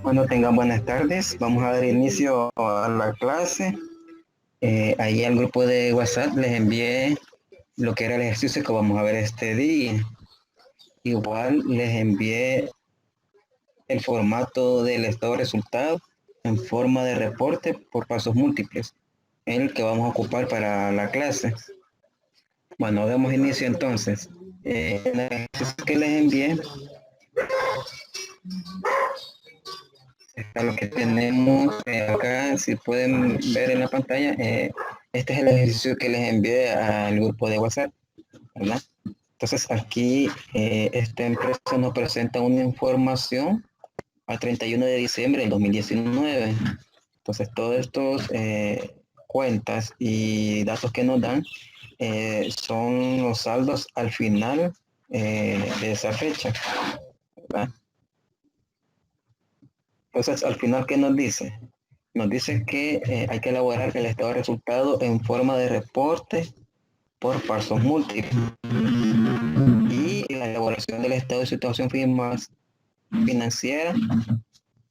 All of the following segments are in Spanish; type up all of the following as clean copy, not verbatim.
Bueno, tengan buenas tardes. Vamos a dar inicio a la clase. Ahí al grupo de WhatsApp les envié lo que era el ejercicio que vamos a ver este día. Igual les envié el formato del estado de resultado en forma de reporte por pasos múltiples, el que vamos a ocupar para la clase. Bueno, demos inicio entonces. En el ejercicio que les envié está lo que tenemos acá, si pueden ver en la pantalla. Este es el ejercicio que les envié al grupo de WhatsApp, ¿verdad? Entonces aquí esta empresa nos presenta una información al 31 de diciembre del 2019. Entonces todos estos cuentas y datos que nos dan son los saldos al final de esa fecha, ¿verdad? Entonces al final, ¿qué nos dice? Nos dice que hay que elaborar el estado de resultado en forma de reporte por pasos múltiples y la elaboración del estado de situación financiera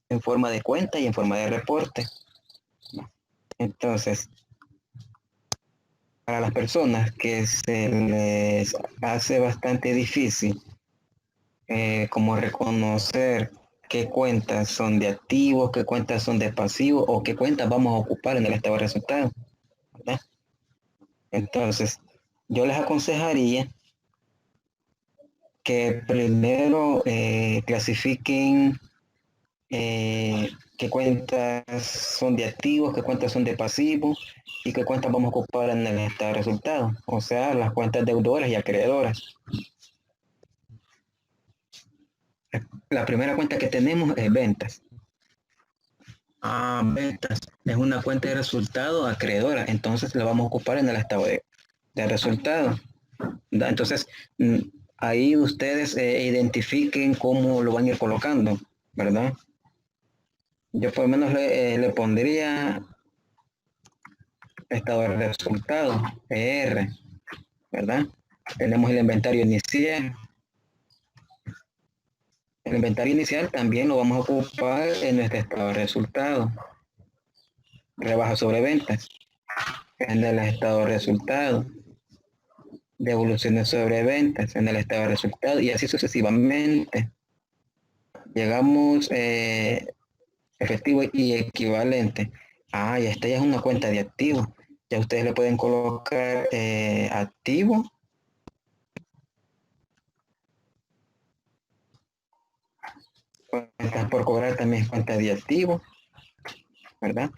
en forma de cuenta y en forma de reporte. Entonces, para las personas que se les hace bastante difícil como reconocer qué cuentas son de activos, qué cuentas son de pasivos o qué cuentas vamos a ocupar en el estado de resultados, ¿verdad? Entonces, yo les aconsejaría que primero clasifiquen qué cuentas son de activos, qué cuentas son de pasivos y qué cuentas vamos a ocupar en el estado de resultados, o sea, las cuentas deudoras y acreedoras. La primera cuenta que tenemos es ventas. Ventas es una cuenta de resultado acreedora, entonces la vamos a ocupar en el estado de resultado. Entonces, ahí ustedes identifiquen cómo lo van a ir colocando, ¿verdad? Yo por lo menos le pondría estado de resultado, PR, ¿verdad? Tenemos el inventario inicial. El inventario inicial también lo vamos a ocupar en nuestro estado de resultado. Rebaja sobre ventas, en el estado de resultado. Devoluciones sobre ventas, en el estado de resultado, y así sucesivamente. Llegamos efectivo y equivalente. Y esta ya es una cuenta de activo. Ya ustedes le pueden colocar activo. Cuentas por cobrar también es cuenta de activo, ¿verdad?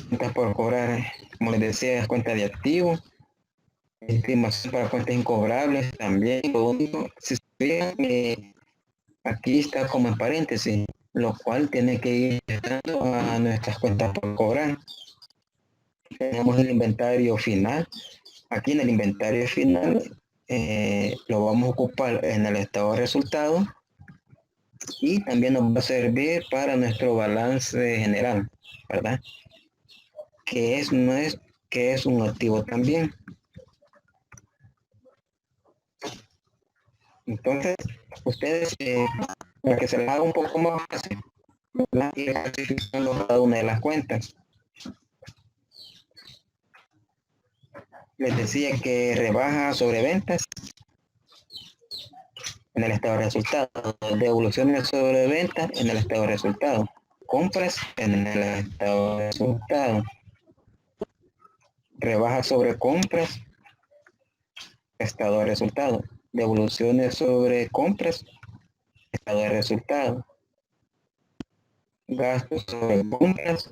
Cuentas por cobrar, como les decía, es cuenta de activo. Estimación para cuentas incobrables también. Lo único, si se fijan, aquí está como en paréntesis, lo cual tiene que ir dando a nuestras cuentas por cobrar. Tenemos el inventario final. Aquí en el inventario final lo vamos a ocupar en el estado de resultados y también nos va a servir para nuestro balance general, ¿verdad? Que es, no es, que es un activo también. Entonces, ustedes, para que se les haga un poco más fácil, ¿verdad? Ir clasificando cada una de las cuentas. Les decía que rebaja sobre ventas en el estado de resultados, devoluciones sobre ventas en el estado de resultados, compras en el estado de resultados, rebaja sobre compras, estado de resultados, devoluciones sobre compras, estado de resultados, gastos sobre compras,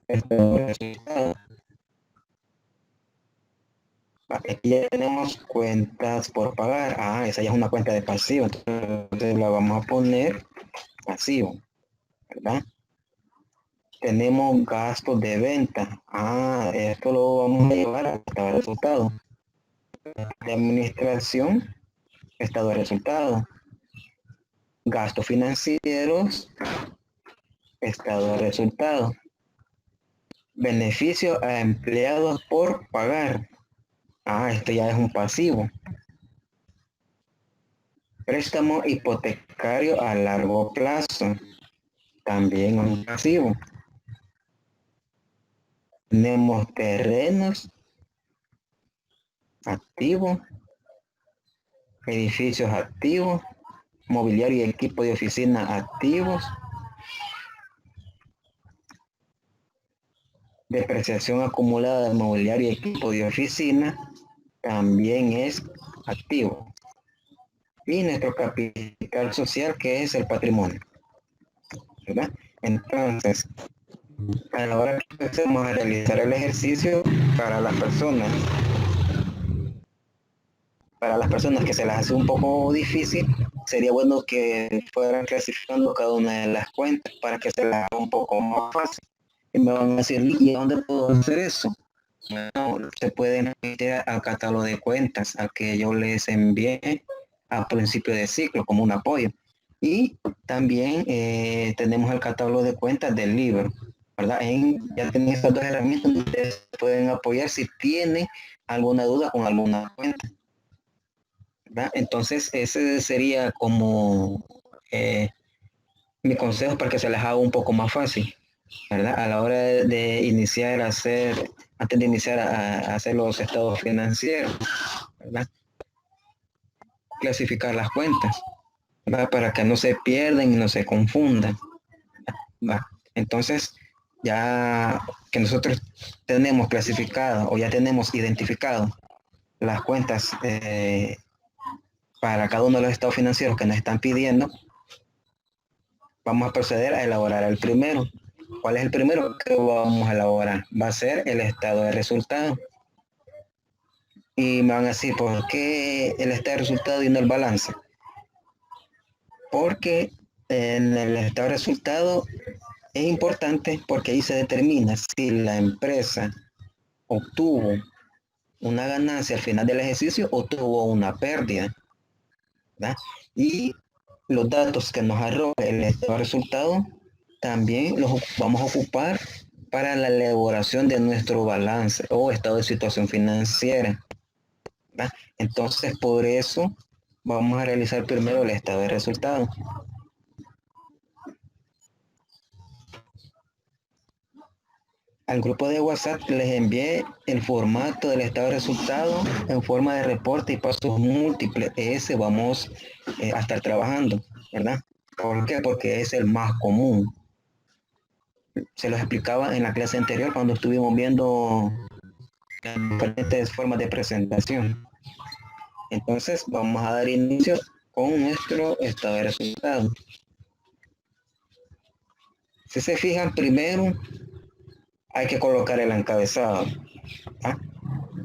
estado de resultados. Aquí ya tenemos cuentas por pagar. Esa ya es una cuenta de pasivo, entonces la vamos a poner pasivo, ¿verdad? Tenemos gastos de venta. Esto lo vamos a llevar al estado de resultado. De administración, estado de resultado. Gastos financieros, estado de resultado. Beneficio a empleados por pagar. Esto ya es un pasivo. Préstamo hipotecario a largo plazo. También un pasivo. Tenemos terrenos activos, edificios activos, mobiliario y equipo de oficina activos, depreciación acumulada de mobiliario y equipo de oficina también es activo. Y nuestro capital social, que es el patrimonio, ¿verdad? Entonces, a la hora que empecemos a realizar el ejercicio para las personas, que se las hace un poco difícil, sería bueno que fueran clasificando cada una de las cuentas para que se las haga un poco más fácil. Y me van a decir, ¿y dónde puedo hacer eso? Bueno, se pueden meter al catálogo de cuentas al que yo les envié a principio de ciclo como un apoyo. Y también tenemos el catálogo de cuentas del libro, ¿verdad? Ya tienen estas dos herramientas donde ustedes pueden apoyar si tienen alguna duda con alguna cuenta, ¿verdad? Entonces, ese sería como mi consejo para que se les haga un poco más fácil, ¿verdad? A la hora de iniciar a hacer, antes de iniciar a hacer los estados financieros, ¿verdad? Clasificar las cuentas, ¿verdad? Para que no se pierdan y no se confundan, ¿verdad? Entonces, ya que nosotros tenemos clasificado o ya tenemos identificado las cuentas para cada uno de los estados financieros que nos están pidiendo, vamos a proceder a elaborar el primero. ¿Cuál es el primero que vamos a elaborar? Va a ser el estado de resultado. Y me van a decir, ¿por qué el estado de resultado y no el balance? Porque en el estado de resultado es importante porque ahí se determina si la empresa obtuvo una ganancia al final del ejercicio o tuvo una pérdida, ¿verdad? Y los datos que nos arroja el estado de resultado también los vamos a ocupar para la elaboración de nuestro balance o estado de situación financiera, ¿verdad? Entonces, por eso vamos a realizar primero el estado de resultado. Al grupo de WhatsApp les envié el formato del estado de resultado en forma de reporte y pasos múltiples. Ese vamos a estar trabajando, ¿verdad? ¿Por qué? Porque es el más común. Se los explicaba en la clase anterior cuando estuvimos viendo las diferentes formas de presentación. Entonces vamos a dar inicio con nuestro estado de resultado. Si se fijan, primero hay que colocar el encabezado. ¿Ah?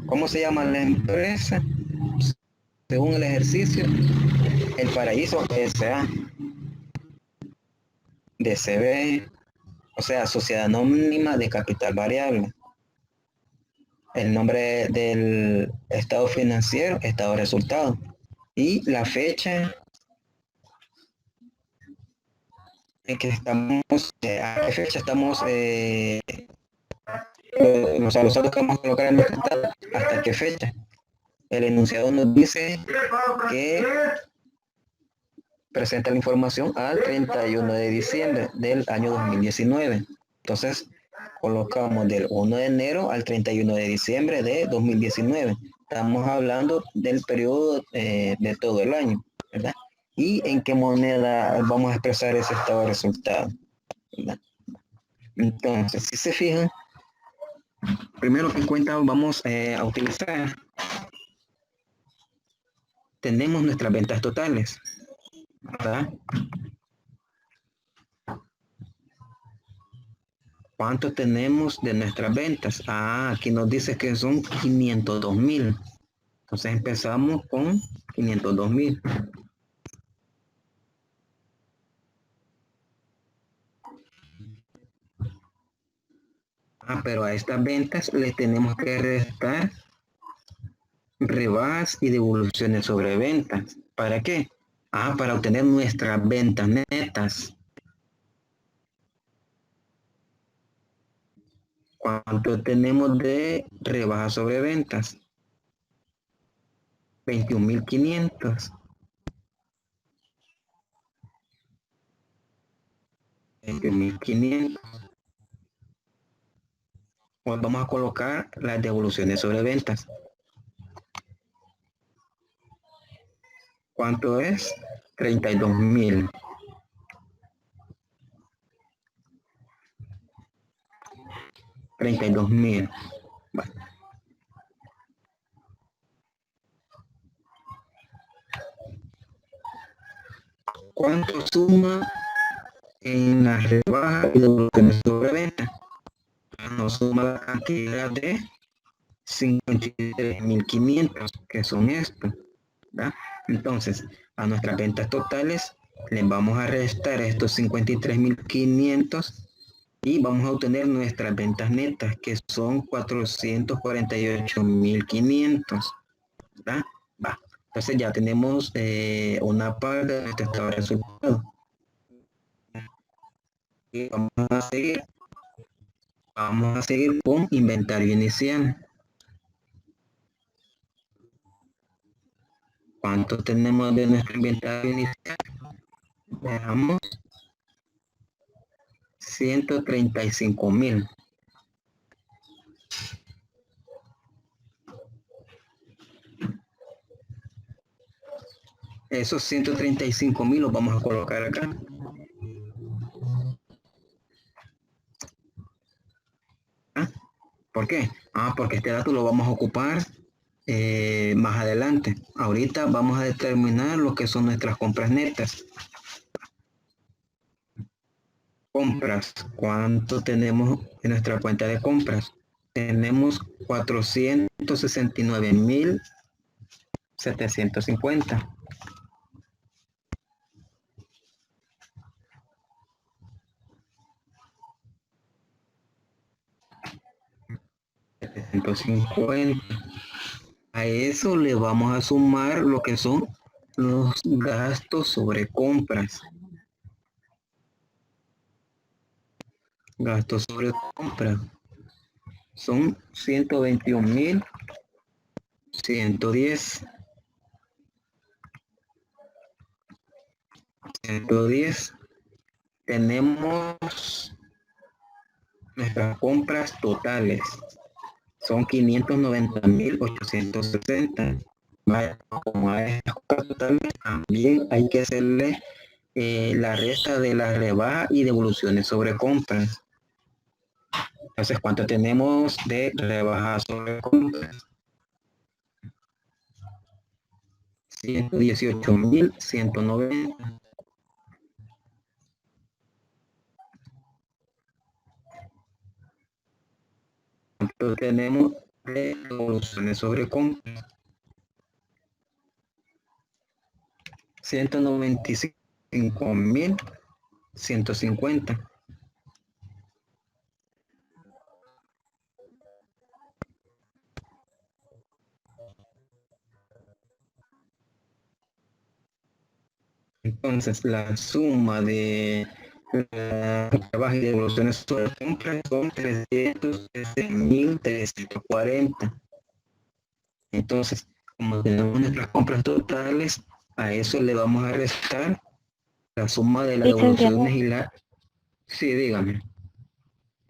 ¿Cómo se llama la empresa? Según el ejercicio, El Paraíso S.A. DCB, o sea, Sociedad Anónima de Capital Variable. El nombre del estado financiero, estado de resultado. Y la fecha en que estamos, a qué fecha estamos, o sea, los datos que vamos a colocar en nuestro estado, hasta qué fecha. El enunciado nos dice que presenta la información al 31 de diciembre del año 2019. Entonces, colocamos del 1 de enero al 31 de diciembre de 2019. Estamos hablando del periodo de todo el año, ¿verdad? Y en qué moneda vamos a expresar ese estado de resultado, ¿verdad? Entonces, si se fijan, primero que cuenta vamos a utilizar, tenemos nuestras ventas totales, ¿verdad? ¿Cuánto tenemos de nuestras ventas? Aquí nos dice que son 502,000. Entonces empezamos con 502,000. Pero a estas ventas le tenemos que restar rebajas y devoluciones sobre ventas. ¿Para qué? Para obtener nuestras ventas netas. ¿Cuánto tenemos de rebaja sobre ventas? 21.500. 21.500. Pues vamos a colocar las devoluciones sobre ventas. ¿Cuánto es? 32.000. 32.000. Bueno. ¿Cuánto suma en la rebaja y devoluciones sobre venta? Nos suma la cantidad de 53.500, que son estos, ¿verdad? Entonces, a nuestras ventas totales les vamos a restar estos 53.500 y vamos a obtener nuestras ventas netas, que son 448.500, ¿verdad? Va. Entonces ya tenemos una parte de nuestro estado de resultados. Y vamos a seguir con inventario inicial. ¿Cuánto tenemos de nuestro inventario inicial? Veamos. 135.000. Esos 135.000 los vamos a colocar acá. ¿Ah? ¿Por qué? Porque este dato lo vamos a ocupar más adelante. Ahorita vamos a determinar lo que son nuestras compras netas. Compras. ¿Cuánto tenemos en nuestra cuenta de compras? Tenemos 469.750. A eso le vamos a sumar lo que son los gastos sobre compras. Gastos sobre compras son 121.110. 110. Tenemos nuestras compras totales. Son 590.860. Como a estas compras totales también hay que hacerle la resta de la rebaja y devoluciones sobre compras. Entonces, ¿cuánto tenemos de rebaja sobre compras? 118.190. ¿Cuánto tenemos de devoluciones sobre compras? 195.150. Entonces, la suma de trabajo y devoluciones sobre compras son 313.340. Entonces, como tenemos nuestras compras totales, a eso le vamos a restar la suma de las Licenciado, devoluciones y la... Sí, dígame.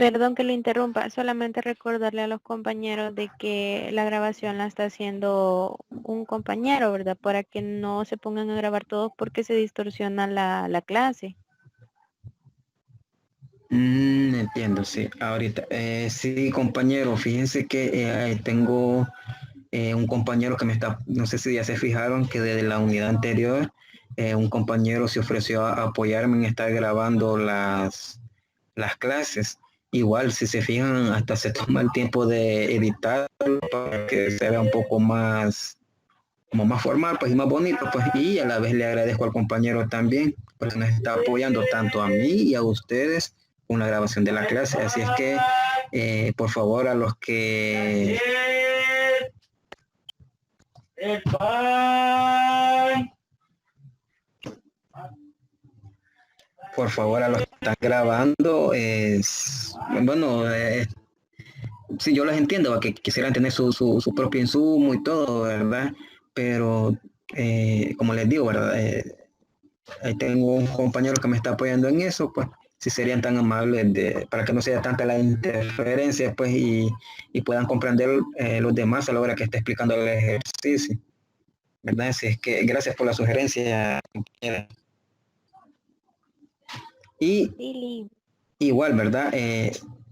perdón que lo interrumpa, solamente recordarle a los compañeros de que la grabación la está haciendo un compañero, ¿verdad? Para que no se pongan a grabar todos porque se distorsiona la clase. Entiendo, sí. Ahorita, sí, compañero, fíjense que tengo un compañero que me está, no sé si ya se fijaron que desde la unidad anterior, un compañero se ofreció a apoyarme en estar grabando las clases. Igual, si se fijan, hasta se toma el tiempo de editarlo para que se vea un poco más, como más formal, pues y más bonito, pues, y a la vez le agradezco al compañero también, porque nos está apoyando tanto a mí y a ustedes con la grabación de la clase. Así es que, por favor, a los que por favor, a los que están grabando, bueno, sí, yo las entiendo, que quisieran tener su propio insumo y todo, ¿verdad? Pero, como les digo, ¿verdad? Ahí tengo un compañero que me está apoyando en eso, pues, si serían tan amables para que no sea tanta la interferencia, pues, y puedan comprender los demás a la hora que esté explicando el ejercicio, ¿verdad? Así es que gracias por la sugerencia, compañera. Y Sí, igual, ¿verdad?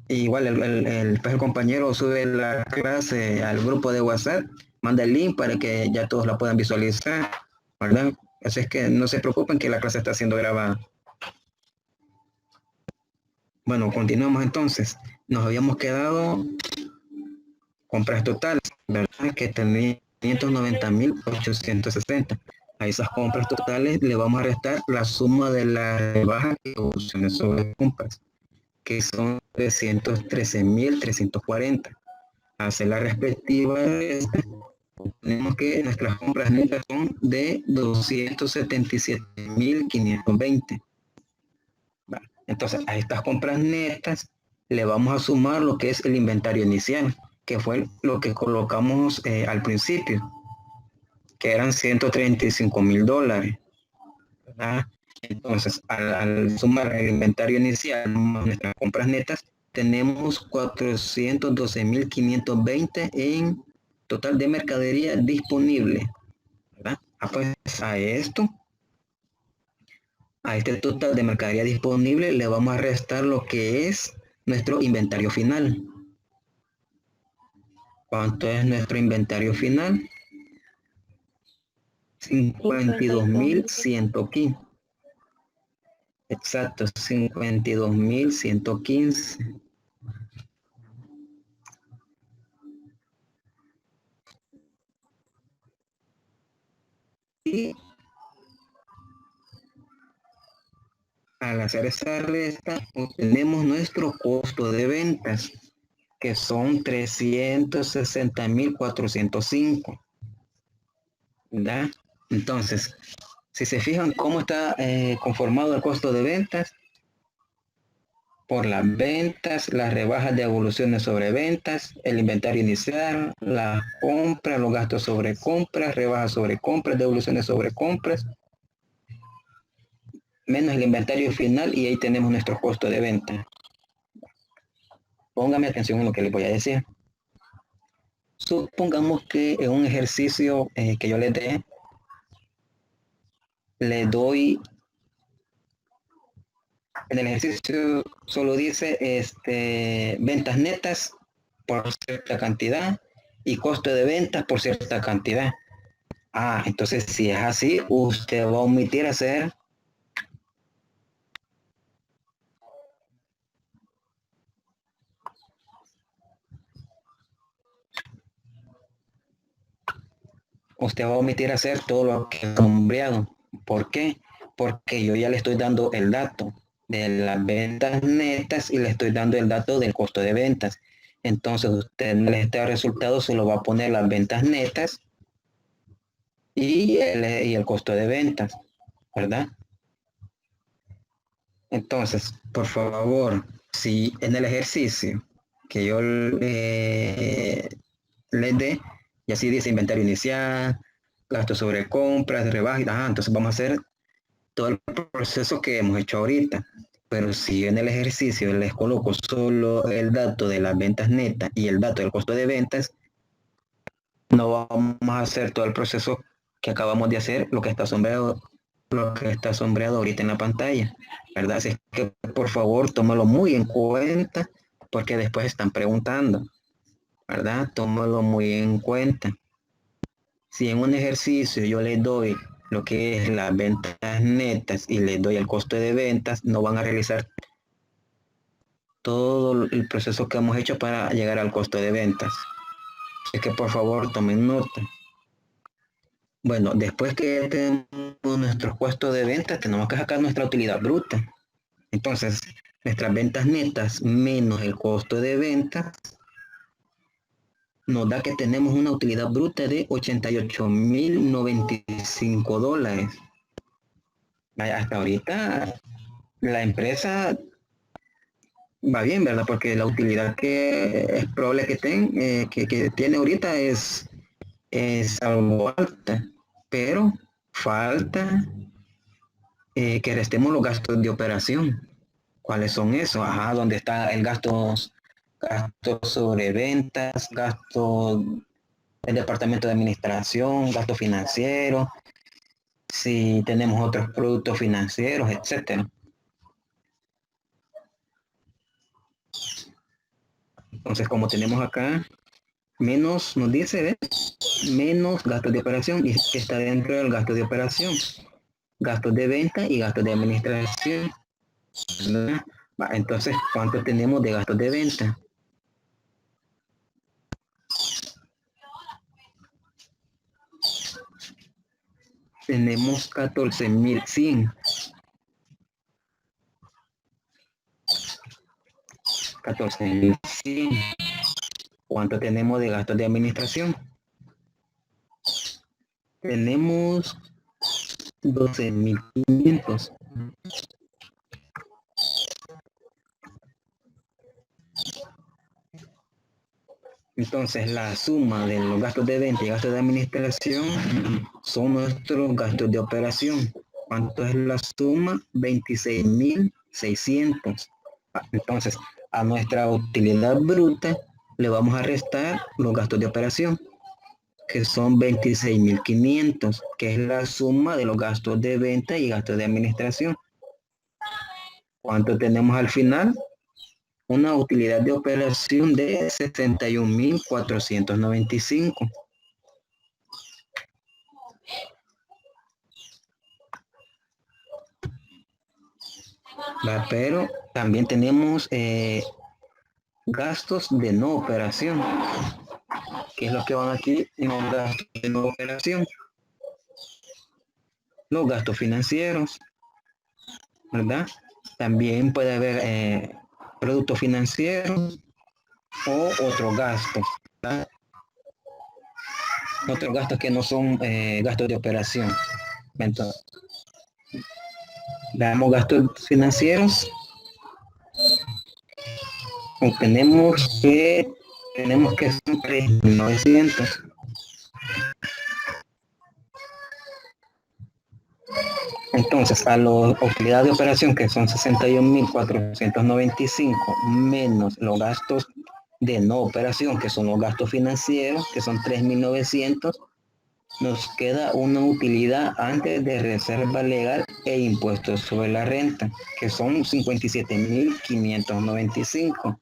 Igual pues, el compañero sube la clase al grupo de WhatsApp, manda el link para que ya todos la puedan visualizar, ¿verdad? Así es que no se preocupen que la clase está siendo grabada. Bueno, continuamos entonces. Nos habíamos quedado compras totales, ¿verdad? Que tenía 590.860. A esas compras totales le vamos a restar la suma de la rebaja que evoluciones sobre compras, que son 313.340. Hacer la respectiva, tenemos que nuestras compras netas son de 277.520. Entonces, a estas compras netas le vamos a sumar lo que es el inventario inicial, que fue lo que colocamos al principio, que eran $135.000. ¿Verdad? Entonces, al sumar el inventario inicial más nuestras compras netas, tenemos 412.520 en total de mercadería disponible. ¿Verdad? Pues a este total de mercadería disponible le vamos a restar lo que es nuestro inventario final. ¿Cuánto es nuestro inventario final? 52.115. Exacto, 52.115. Y al hacer esa resta, obtenemos nuestro costo de ventas, que son 360.405. ¿Verdad? Entonces, si se fijan cómo está conformado el costo de ventas, por las ventas, las rebajas de evoluciones sobre ventas, el inventario inicial, la compra, los gastos sobre compras, rebajas sobre compras, devoluciones sobre compras, menos el inventario final, y ahí tenemos nuestro costo de venta. Póngame atención en lo que les voy a decir. Supongamos que en un ejercicio que yo les dé, le doy, en el ejercicio solo dice ventas netas por cierta cantidad y costo de ventas por cierta cantidad. Entonces si es así, usted va a omitir hacer todo lo que he sombreado. ¿Por qué? Porque yo ya le estoy dando el dato de las ventas netas y le estoy dando el dato del costo de ventas. Entonces usted en este resultado solo va a poner las ventas netas y el costo de ventas, ¿verdad? Entonces, por favor, si en el ejercicio que yo les dé, y así dice inventario inicial, gasto sobre compras, rebajas, entonces vamos a hacer todo el proceso que hemos hecho ahorita. Pero si yo en el ejercicio les coloco solo el dato de las ventas netas y el dato del costo de ventas, no vamos a hacer todo el proceso que acabamos de hacer, lo que está sombreado ahorita en la pantalla, ¿verdad? Así es que por favor tómalo muy en cuenta porque después están preguntando, ¿verdad? Tómalo muy en cuenta. Si en un ejercicio yo les doy lo que es las ventas netas y les doy el costo de ventas, no van a realizar todo el proceso que hemos hecho para llegar al costo de ventas. Así que por favor tomen nota. Bueno, después que tenemos nuestros costos de ventas, tenemos que sacar nuestra utilidad bruta. Entonces, nuestras ventas netas menos el costo de ventas nos da que tenemos una utilidad bruta de $88.095. Vaya, hasta ahorita la empresa va bien, ¿verdad? Porque la utilidad que es probable que tiene ahorita es algo alta, pero falta que restemos los gastos de operación. ¿Cuáles son esos? Ajá, ¿dónde está el gasto sobre ventas, gasto del departamento de administración, gasto financiero, si tenemos otros productos financieros, etcétera? Entonces, como tenemos acá, menos, nos dice, ¿ves? Menos gastos de operación, y que está dentro del gasto de operación, gastos de venta y gastos de administración, ¿verdad? Entonces, ¿cuánto tenemos de gastos de venta? Tenemos 14.100. 14.100. ¿Cuánto tenemos de gastos de administración? Tenemos 12.500. Entonces, la suma de los gastos de venta y gastos de administración son nuestros gastos de operación. ¿Cuánto es la suma? 26.600. Entonces, a nuestra utilidad bruta le vamos a restar los gastos de operación, que son 26.500, que es la suma de los gastos de venta y gastos de administración. ¿Cuánto tenemos al final? Una utilidad de operación de 61.495. Pero también tenemos gastos de no operación, que es lo que van aquí en los gastos de no operación. Los gastos financieros, ¿verdad? También puede haber productos financieros o otros gastos, ¿verdad? Otros gastos que no son gastos de operación. Entonces, damos gastos financieros. Tenemos que son 3.900. Entonces, a la utilidad de operación, que son 61.495, menos los gastos de no operación, que son los gastos financieros, que son 3.900, nos queda una utilidad antes de reserva legal e impuestos sobre la renta, que son 57.595,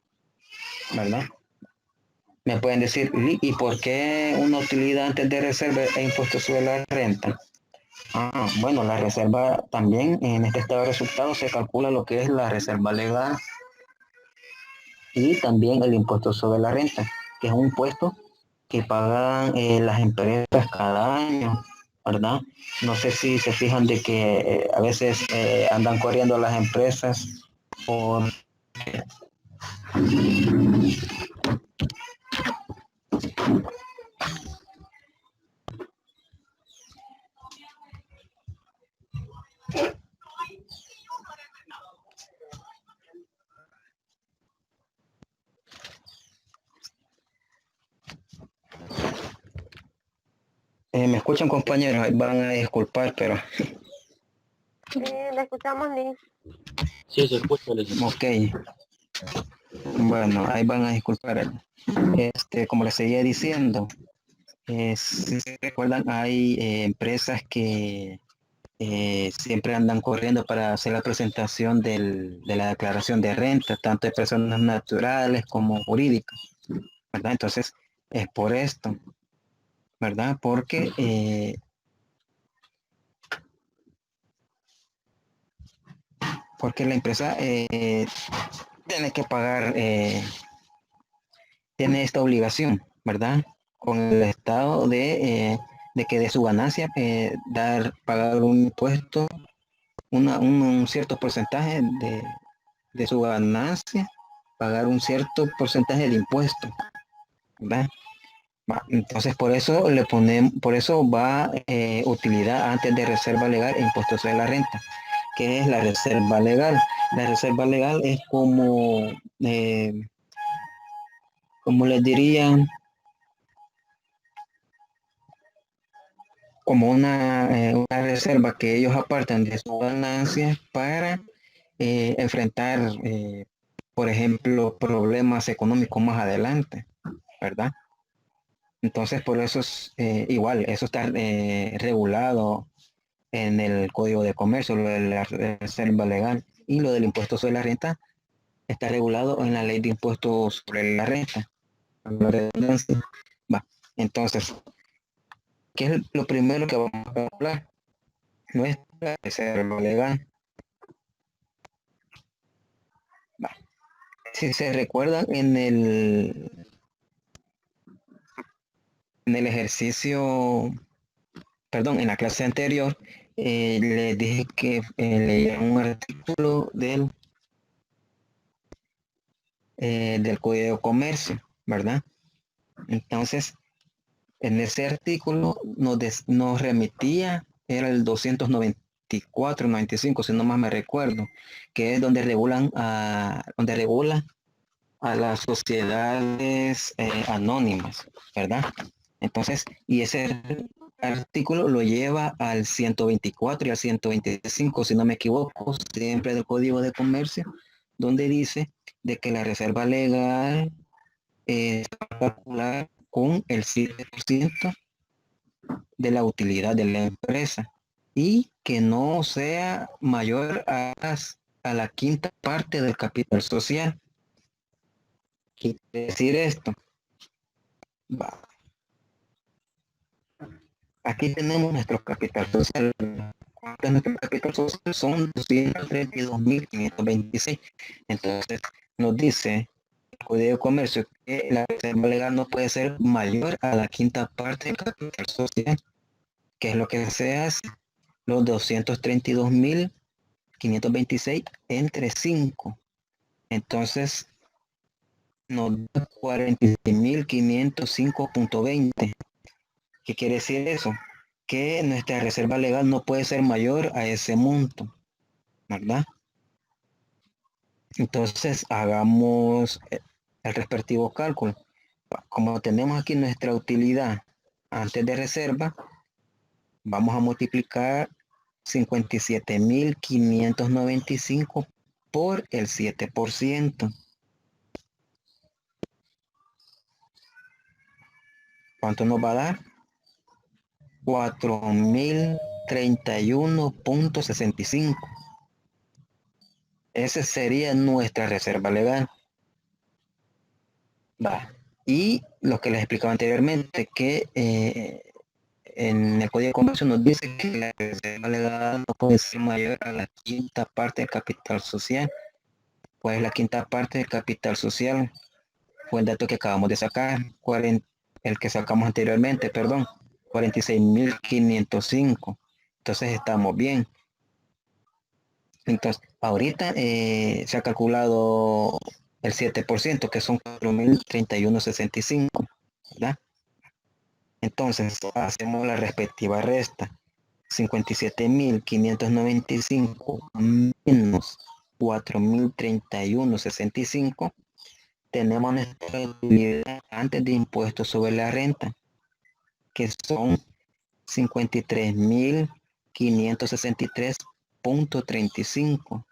¿verdad? Me pueden decir, ¿y por qué una utilidad antes de reserva e impuestos sobre la renta? Bueno, la reserva también en este estado de resultados se calcula lo que es la reserva legal y también el impuesto sobre la renta, que es un impuesto que pagan las empresas cada año, ¿verdad? No sé si se fijan de que a veces andan corriendo las empresas por... ¿Me escuchan, compañeros? Van a disculpar, pero... Le escuchamos, Liz. Sí, se escucha, Ok. Bueno, ahí van a disculpar. Como les seguía diciendo, si se recuerdan, hay empresas que siempre andan corriendo para hacer la presentación de la declaración de renta, tanto de personas naturales como jurídicas, ¿verdad? Entonces, es por esto, ¿verdad? Porque la empresa tiene que pagar, tiene esta obligación, ¿verdad? Con el Estado de que de su ganancia pagar un impuesto, un cierto porcentaje de su ganancia, pagar un cierto porcentaje de impuesto, ¿verdad? Entonces por eso va utilidad antes de reserva legal e impuestos sobre la renta, ¿Qué es la reserva legal? La reserva legal es como les dirían, como una reserva que ellos apartan de sus ganancias para enfrentar, por ejemplo, problemas económicos más adelante, ¿verdad? Entonces, por eso es igual, eso está regulado en el Código de Comercio, lo de la reserva legal, y lo del impuesto sobre la renta está regulado en la Ley de Impuestos sobre la Renta. La redundancia. Va. Entonces, ¿qué es lo primero que vamos a hablar? Nuestra reserva legal. Va. Si se recuerdan en el ejercicio, perdón, en la clase anterior, les dije que leía un artículo del Código de Comercio, ¿verdad? Entonces, en ese artículo nos remitía, era el 294, 95, si no más me recuerdo, que es donde donde regula a las sociedades anónimas, ¿verdad? Entonces, y ese artículo lo lleva al 124 y al 125, si no me equivoco, siempre del Código de Comercio, donde dice de que la reserva legal se va a calcular con el 7% de la utilidad de la empresa y que no sea mayor a la quinta parte del capital social. Quiere decir esto. Va. Aquí tenemos nuestro capital social. ¿Cuánto es nuestro capital social? Son 232.526. Entonces nos dice el Código de Comercio que la reserva legal no puede ser mayor a la quinta parte del capital social, que es lo que se hace. Los 232.526 entre 5. Entonces nos da 46.505.20. ¿Qué quiere decir eso? Que nuestra reserva legal no puede ser mayor a ese monto, ¿verdad? Entonces hagamos el respectivo cálculo. Como tenemos aquí nuestra utilidad antes de reserva, vamos a multiplicar 57.595 por el 7%. ¿Cuánto nos va a dar? 4.031.65. Esa sería nuestra reserva legal. Va. Y lo que les explicaba anteriormente, que en el Código de Comercio nos dice que la reserva legal no puede ser mayor a la quinta parte del capital social. Pues la quinta parte del capital social fue el dato que acabamos de sacar, el que sacamos anteriormente, perdón, 46.505. Entonces estamos bien. Entonces, ahorita se ha calculado el 7%, que son 4.031.65, ¿verdad? Entonces, hacemos la respectiva resta. 57.595 menos 4.031.65. Tenemos nuestra utilidad antes de impuestos sobre la renta, que son 53.563.35.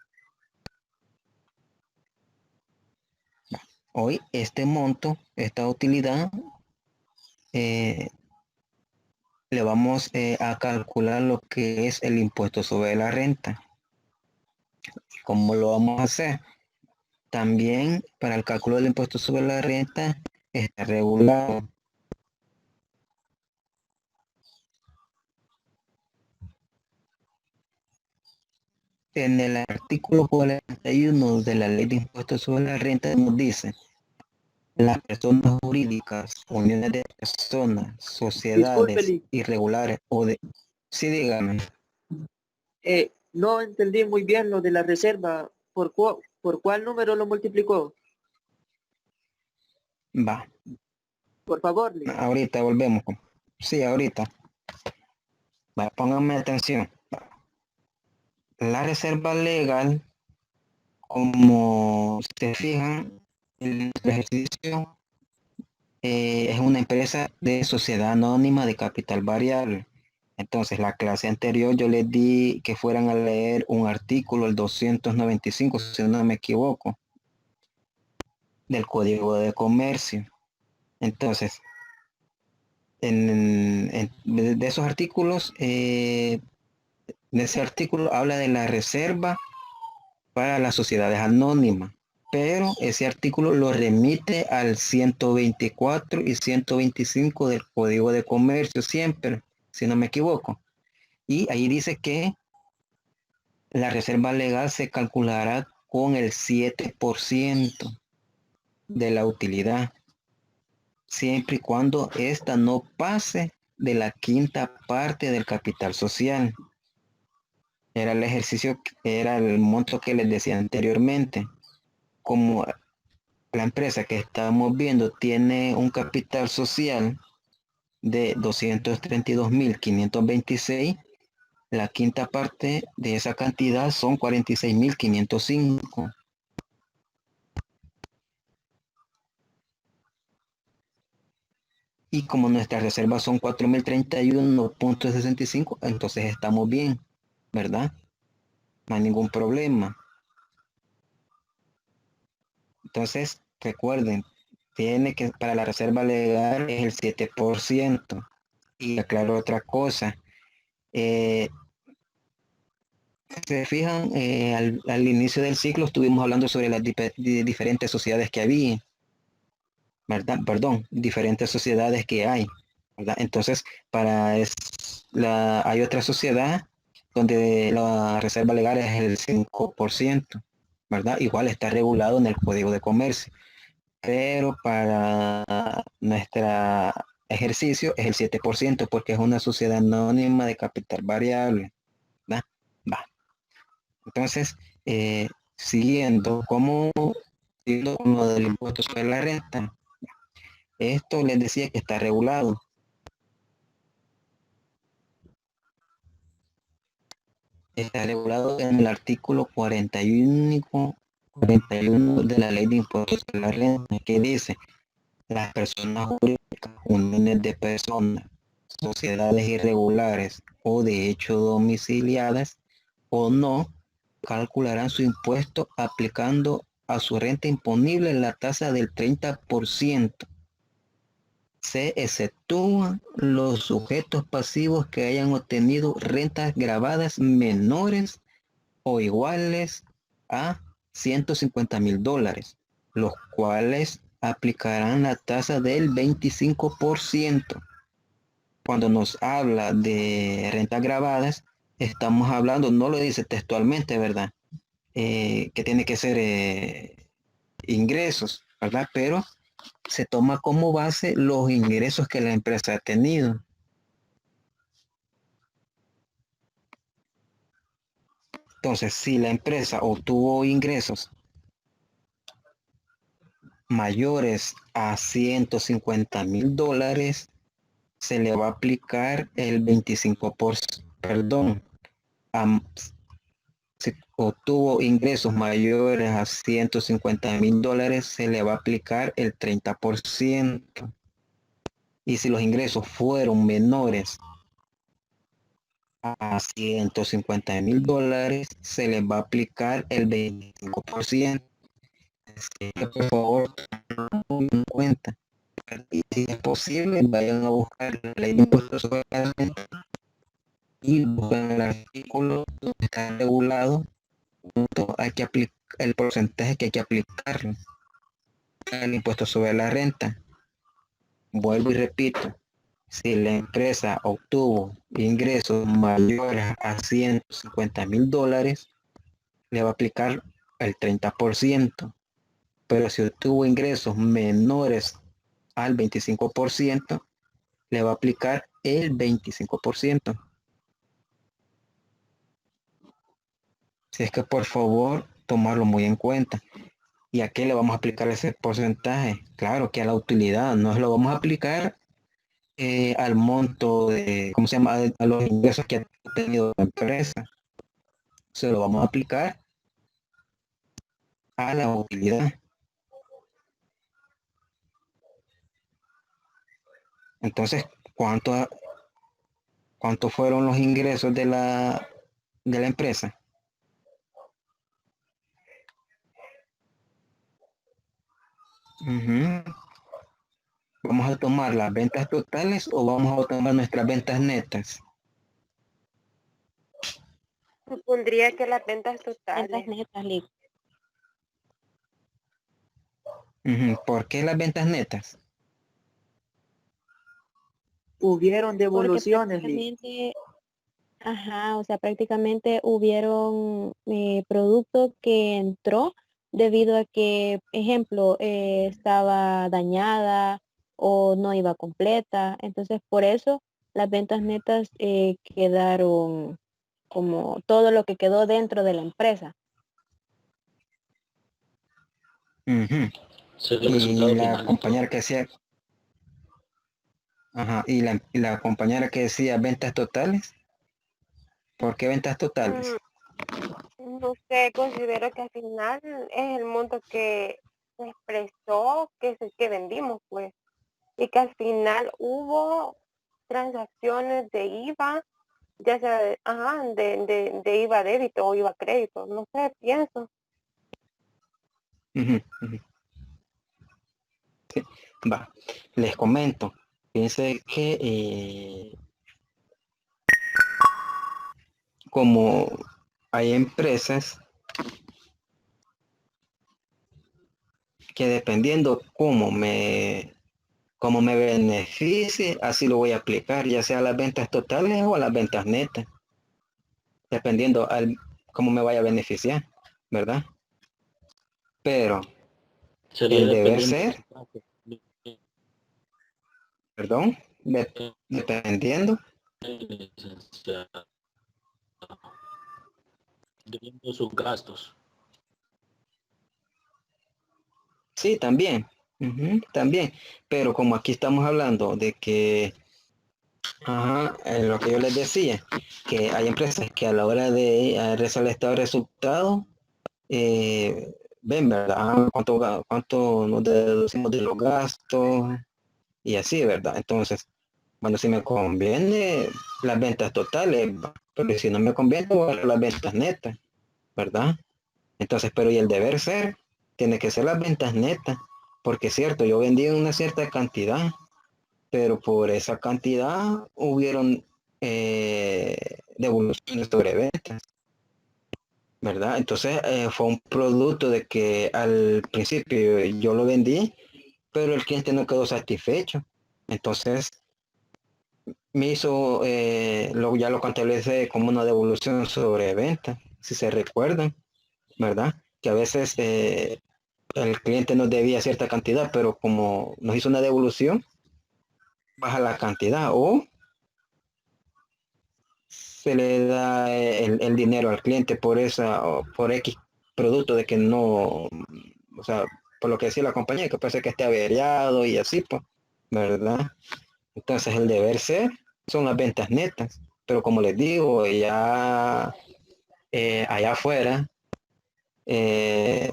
Hoy este monto, esta utilidad, le vamos a calcular lo que es el impuesto sobre la renta. ¿Cómo lo vamos a hacer? También para el cálculo del impuesto sobre la renta está regulado. En el artículo 41 de la Ley de Impuestos sobre la Renta nos dice: las personas jurídicas, uniones de personas, sociedades Discúlpele, irregulares o de... Sí, dígame. no entendí muy bien lo de la reserva. ¿Por cuál número lo multiplicó? Va, Por favor, ahorita volvemos. Sí, ahorita. Va, pónganme atención. La reserva legal, como se fijan, el ejercicio es una empresa de sociedad anónima de capital variable. Entonces, la clase anterior yo les di que fueran a leer un artículo, el 295, si no me equivoco, del Código de Comercio. Entonces, de esos artículos, de ese artículo habla de la reserva para las sociedades anónimas, pero ese artículo lo remite al 124 y 125 del Código de Comercio siempre, si no me equivoco. Y ahí dice que la reserva legal se calculará con el 7% de la utilidad, siempre y cuando ésta no pase de la quinta parte del capital social. Era el ejercicio, era el monto que les decía anteriormente. Como la empresa que estamos viendo tiene un capital social de 232.526, la quinta parte de esa cantidad son 46.505. Y como nuestras reservas son 4.031.65, entonces estamos bien, ¿verdad? No hay ningún problema. Entonces, recuerden, tiene que para la reserva legal es el 7%. Y aclaro otra cosa. Se fijan, al inicio del ciclo estuvimos hablando sobre las diferentes sociedades que había, ¿verdad? Perdón, diferentes sociedades que hay, ¿verdad? Entonces, hay otra sociedad donde la reserva legal es el 5%, ¿verdad? Igual está regulado en el Código de Comercio, pero para nuestro ejercicio es el 7% porque es una sociedad anónima de capital variable, ¿verdad? Va. Entonces, siguiendo como con lo del impuesto sobre la renta, esto les decía que está regulado. Está regulado en el artículo 41 de la ley de impuestos sobre la renta, que dice: las personas jurídicas, uniones de personas, sociedades irregulares o de hecho domiciliadas o no, calcularán su impuesto aplicando a su renta imponible la tasa del 30%. Se exceptúan los sujetos pasivos que hayan obtenido rentas grabadas menores o iguales a $150,000, los cuales aplicarán la tasa del 25%. Cuando nos habla de rentas grabadas, estamos hablando, no lo dice textualmente, ¿verdad? Que tiene que ser ingresos, ¿verdad? Pero se toma como base los ingresos que la empresa ha tenido. Entonces, si la empresa obtuvo ingresos mayores a $150,000, se le va a aplicar el 25%, perdón, si obtuvo ingresos mayores a $150,000, se le va a aplicar el 30%. Y si los ingresos fueron menores a $150,000, se les va a aplicar el 25%. Así que por favor, tengan en cuenta. Y si es posible, vayan a buscar la ley de impuestos sobre la renta y buscan el artículo donde está regulado hay que aplicar el porcentaje que hay que aplicar al impuesto sobre la renta. Vuelvo y repito, si la empresa obtuvo ingresos mayores a $150,000, le va a aplicar el 30%, pero si obtuvo ingresos menores al 25%, le va a aplicar el 25%. Si es que por favor, tomarlo muy en cuenta. ¿Y a qué le vamos a aplicar ese porcentaje? Claro que a la utilidad, no lo vamos a aplicar al monto de, ¿cómo se llama? A los ingresos que ha tenido la empresa, se lo vamos a aplicar a la utilidad. Entonces, ¿cuánto fueron los ingresos de la empresa? Ujú. ¿Vamos a tomar las ventas totales o vamos a tomar nuestras ventas netas? Supondría que las ventas Ventas totales. netas, Lick. Ujú. ¿Por qué las ventas netas? Hubieron Porque devoluciones, Lick. prácticamente, o sea, prácticamente hubieron producto que entró debido a que, ejemplo, estaba dañada o no iba completa. Entonces, por eso las ventas netas quedaron como todo lo que quedó dentro de la empresa. Ujú. Ese es el Y resultado la final. compañera que decía, ajá, y la compañera que decía ventas totales, ¿por qué ventas totales? No sé, considero que al final es el monto que se expresó, que vendimos, pues, y que al final hubo transacciones de IVA, ya sea de IVA débito o IVA crédito, no sé, pienso. Ujú, ujú. Sí, va, les comento. Piense que como hay empresas que dependiendo cómo me beneficie, así lo voy a aplicar, ya sea a las ventas totales o a las ventas netas, dependiendo cómo me vaya a beneficiar, ¿verdad? Pero Sería el deber dependiendo ser, perdón, dependiendo, de sus gastos. sí, también, ujú, también, pero como aquí estamos hablando de que, lo que yo les decía, que hay empresas que a la hora de realizar el estado de resultado, ven, ¿verdad? Cuánto nos deducimos de los gastos y así, ¿verdad? Entonces, bueno, si me conviene las ventas totales, pero si no me conviene, bueno, las ventas netas, ¿verdad? Entonces, pero y el deber ser, tiene que ser las ventas netas, porque es cierto, yo vendí una cierta cantidad, pero por esa cantidad hubieron devoluciones sobre ventas, ¿verdad? Entonces fue un producto de que al principio yo lo vendí, pero el cliente no quedó satisfecho. Entonces me hizo, ya lo contabilicé como una devolución sobre venta, si se recuerdan, ¿verdad? Que a veces el cliente nos debía cierta cantidad, pero como nos hizo una devolución, baja la cantidad o se le da el dinero al cliente por o por X producto de que no, o sea, por lo que decía la compañía, que puede ser que esté averiado y así, pues, ¿verdad? Entonces el deber ser son las ventas netas, pero como les digo, ya allá afuera eh,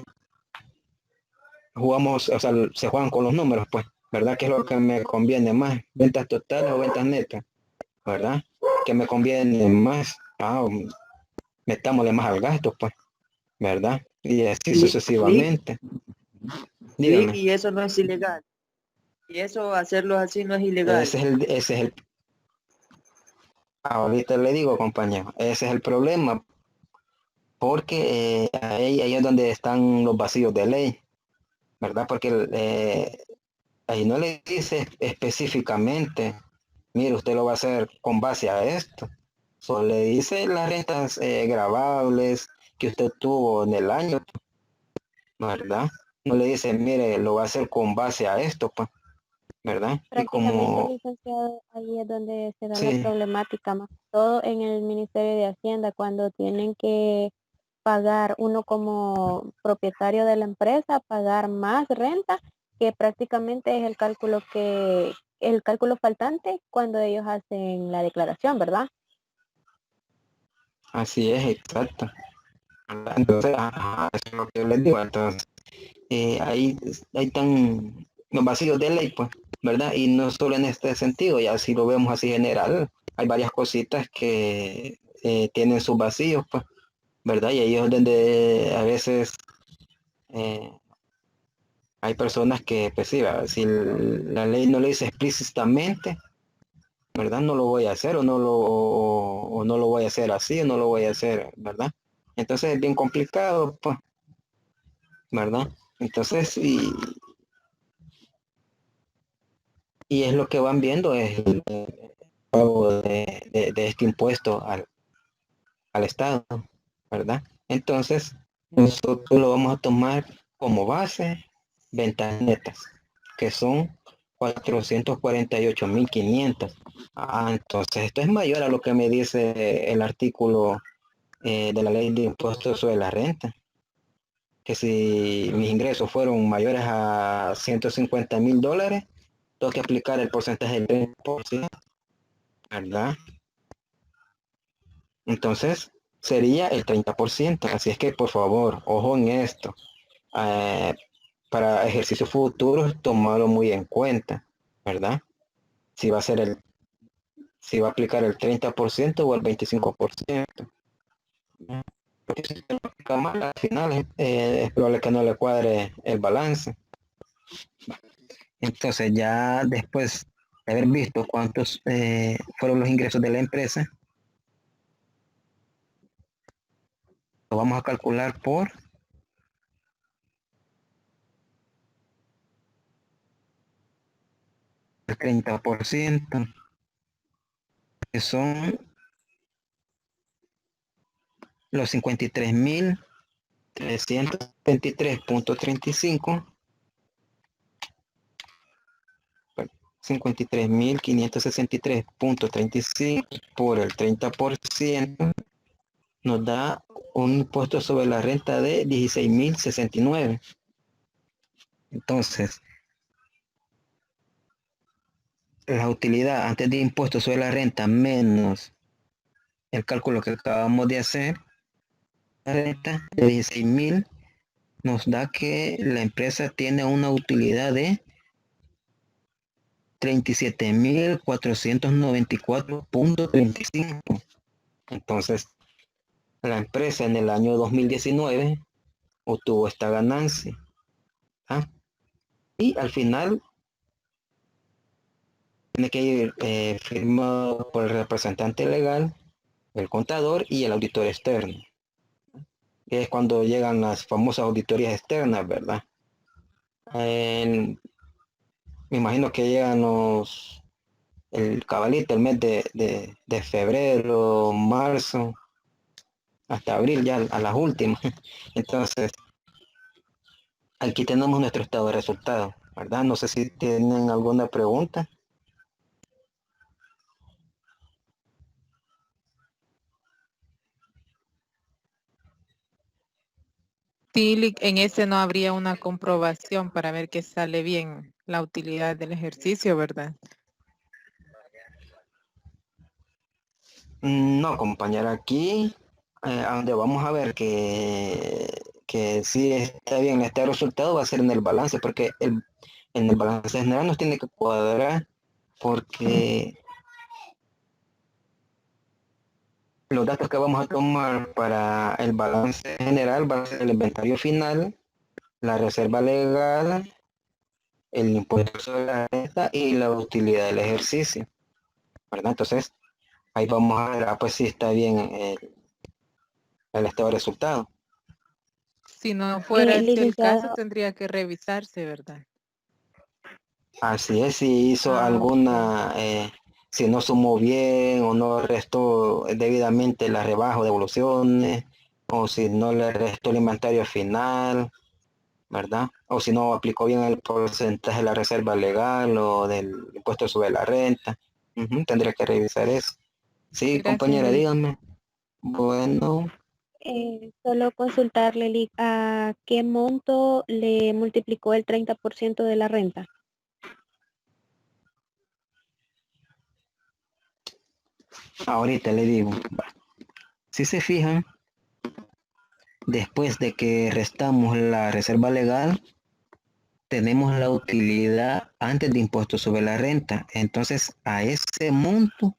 jugamos, o sea, se juegan con los números, pues, ¿verdad? ¿Qué es lo que me conviene más? ¿Ventas totales o ventas netas? ¿Verdad? ¿Qué me conviene más? Metámosle más al gasto, pues, ¿verdad? Y así Lick, sucesivamente. Dígame, y eso no es ilegal. Y eso, hacerlo así no es ilegal. ese es el, ahorita le digo, compañero, ese es el problema, porque ahí es donde están los vacíos de ley, ¿verdad? Porque ahí no le dice específicamente, mire, usted lo va a hacer con base a esto. Solo le dice las rentas gravables que usted tuvo en el año, ¿verdad? No le dice, mire, lo va a hacer con base a esto, pues, ¿verdad? Y Prácticamente, como, licenciado, ahí es donde se da la sí, problemática, más que todo en el Ministerio de Hacienda, cuando tienen que pagar uno como propietario de la empresa, pagar más renta, que prácticamente es el cálculo faltante cuando ellos hacen la declaración, ¿verdad? así es, exacto. Entonces, eso es lo que yo les digo. Entonces, ahí están los vacíos de ley, pues, ¿verdad? Y no solo en este sentido, ya si lo vemos así general, hay varias cositas que tienen sus vacíos, pues, ¿verdad? Y ahí es donde a veces eh, hay personas que, pues sí, ¿verdad? Si la ley no lo dice explícitamente, ¿verdad? No lo voy a hacer o no lo voy a hacer así o no lo voy a hacer, ¿verdad? Entonces es bien complicado, pues, ¿verdad? Entonces, y es lo que van viendo, es el pago de este impuesto al Estado, ¿verdad? Entonces, nosotros lo vamos a tomar como base ventas netas, que son 448.500. Entonces esto es mayor a lo que me dice el artículo de la ley de impuestos sobre la renta, que si mis ingresos fueron mayores a $150,000, tengo que aplicar el porcentaje del 30%, ¿verdad? Entonces sería el 30%. Así es que por favor, ojo en esto. Eh, para ejercicios futuros, tomarlo muy en cuenta, ¿verdad? Si va a ser si va a aplicar el 30% o el 25%. Porque si se lo aplica mal, al final es probable que no le cuadre el balance. Entonces ya después de haber visto cuántos fueron los ingresos de la empresa, lo vamos a calcular por el 30%, que son los 53.323.35, 53.563.35 por el 30%, nos da un impuesto sobre la renta de 16.069. Entonces, la utilidad antes de impuestos sobre la renta menos el cálculo que acabamos de hacer, la renta de 16.000 nos da que la empresa tiene una utilidad de 37.494.35. Entonces, la empresa en el año 2019 obtuvo esta ganancia. ¿Ah? Y al final tiene que ir firmado por el representante legal, el contador y el auditor externo. Que es cuando llegan las famosas auditorías externas, ¿verdad? Me imagino que llegan el cabalito, el mes de febrero, marzo, hasta abril, ya a las últimas. Entonces, aquí tenemos nuestro estado de resultados, ¿verdad? No sé si tienen alguna pregunta. Sí, en ese no habría una comprobación para ver que sale bien la utilidad del ejercicio, ¿verdad? No, compañera, aquí a donde vamos a ver que sí está bien este resultado va a ser en el balance, porque en el balance general nos tiene que cuadrar, porque los datos que vamos a tomar para el balance general van a ser el inventario final, la reserva legal, el impuesto sobre la renta y la utilidad del ejercicio, ¿verdad? Entonces, ahí vamos a ver, pues sí está bien el estado de resultado. Si no fuera ese el caso, Licenciado, tendría que revisarse, ¿verdad? Así es, si hizo Ok. alguna, si no sumó bien o no restó debidamente la rebaja o devoluciones, o si no le restó el inventario final, ¿verdad? O si no aplicó bien el porcentaje de la reserva legal o del impuesto sobre la renta. Tendría que revisar eso. Sí, Gracias, compañera, Lick. dígame. Bueno, solo consultarle, Lic, ¿a qué monto le multiplicó el 30% de la renta? ahorita le digo. Si se fijan, después de que restamos la reserva legal, tenemos la utilidad antes de impuesto sobre la renta. Entonces, a ese monto,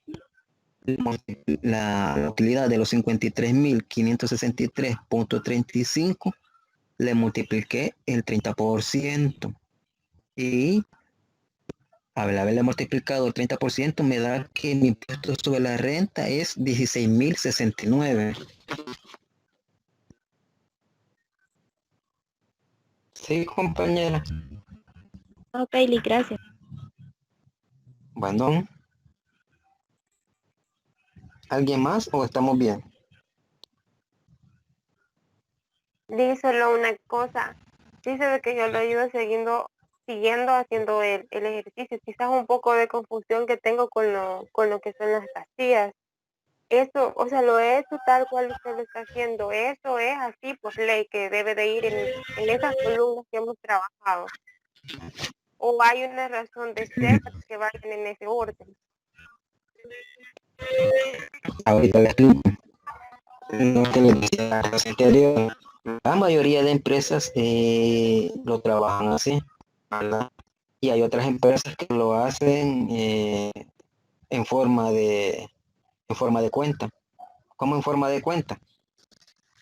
la utilidad de los 53.563.35, le multipliqué el 30%. Y al haberle multiplicado el 30%, me da que mi impuesto sobre la renta es 16.069. Sí, compañera. Ok, Lick, gracias. Bueno, ¿alguien más o estamos bien? Di solo una cosa. Sí se ve que yo lo he ido siguiendo haciendo el ejercicio. Quizás un poco de confusión que tengo con lo que son las casillas. Eso, o sea, lo he hecho tal cual usted lo está haciendo. Eso es así por ley que debe de ir en esas columnas que hemos trabajado. O hay una razón de ser para que vayan en ese orden. Ahorita le explico. No te lo decía la clase anterior. La mayoría de empresas lo trabajan así, ¿verdad? Y hay otras empresas que lo hacen en forma de cuenta. ¿Cómo en forma de cuenta?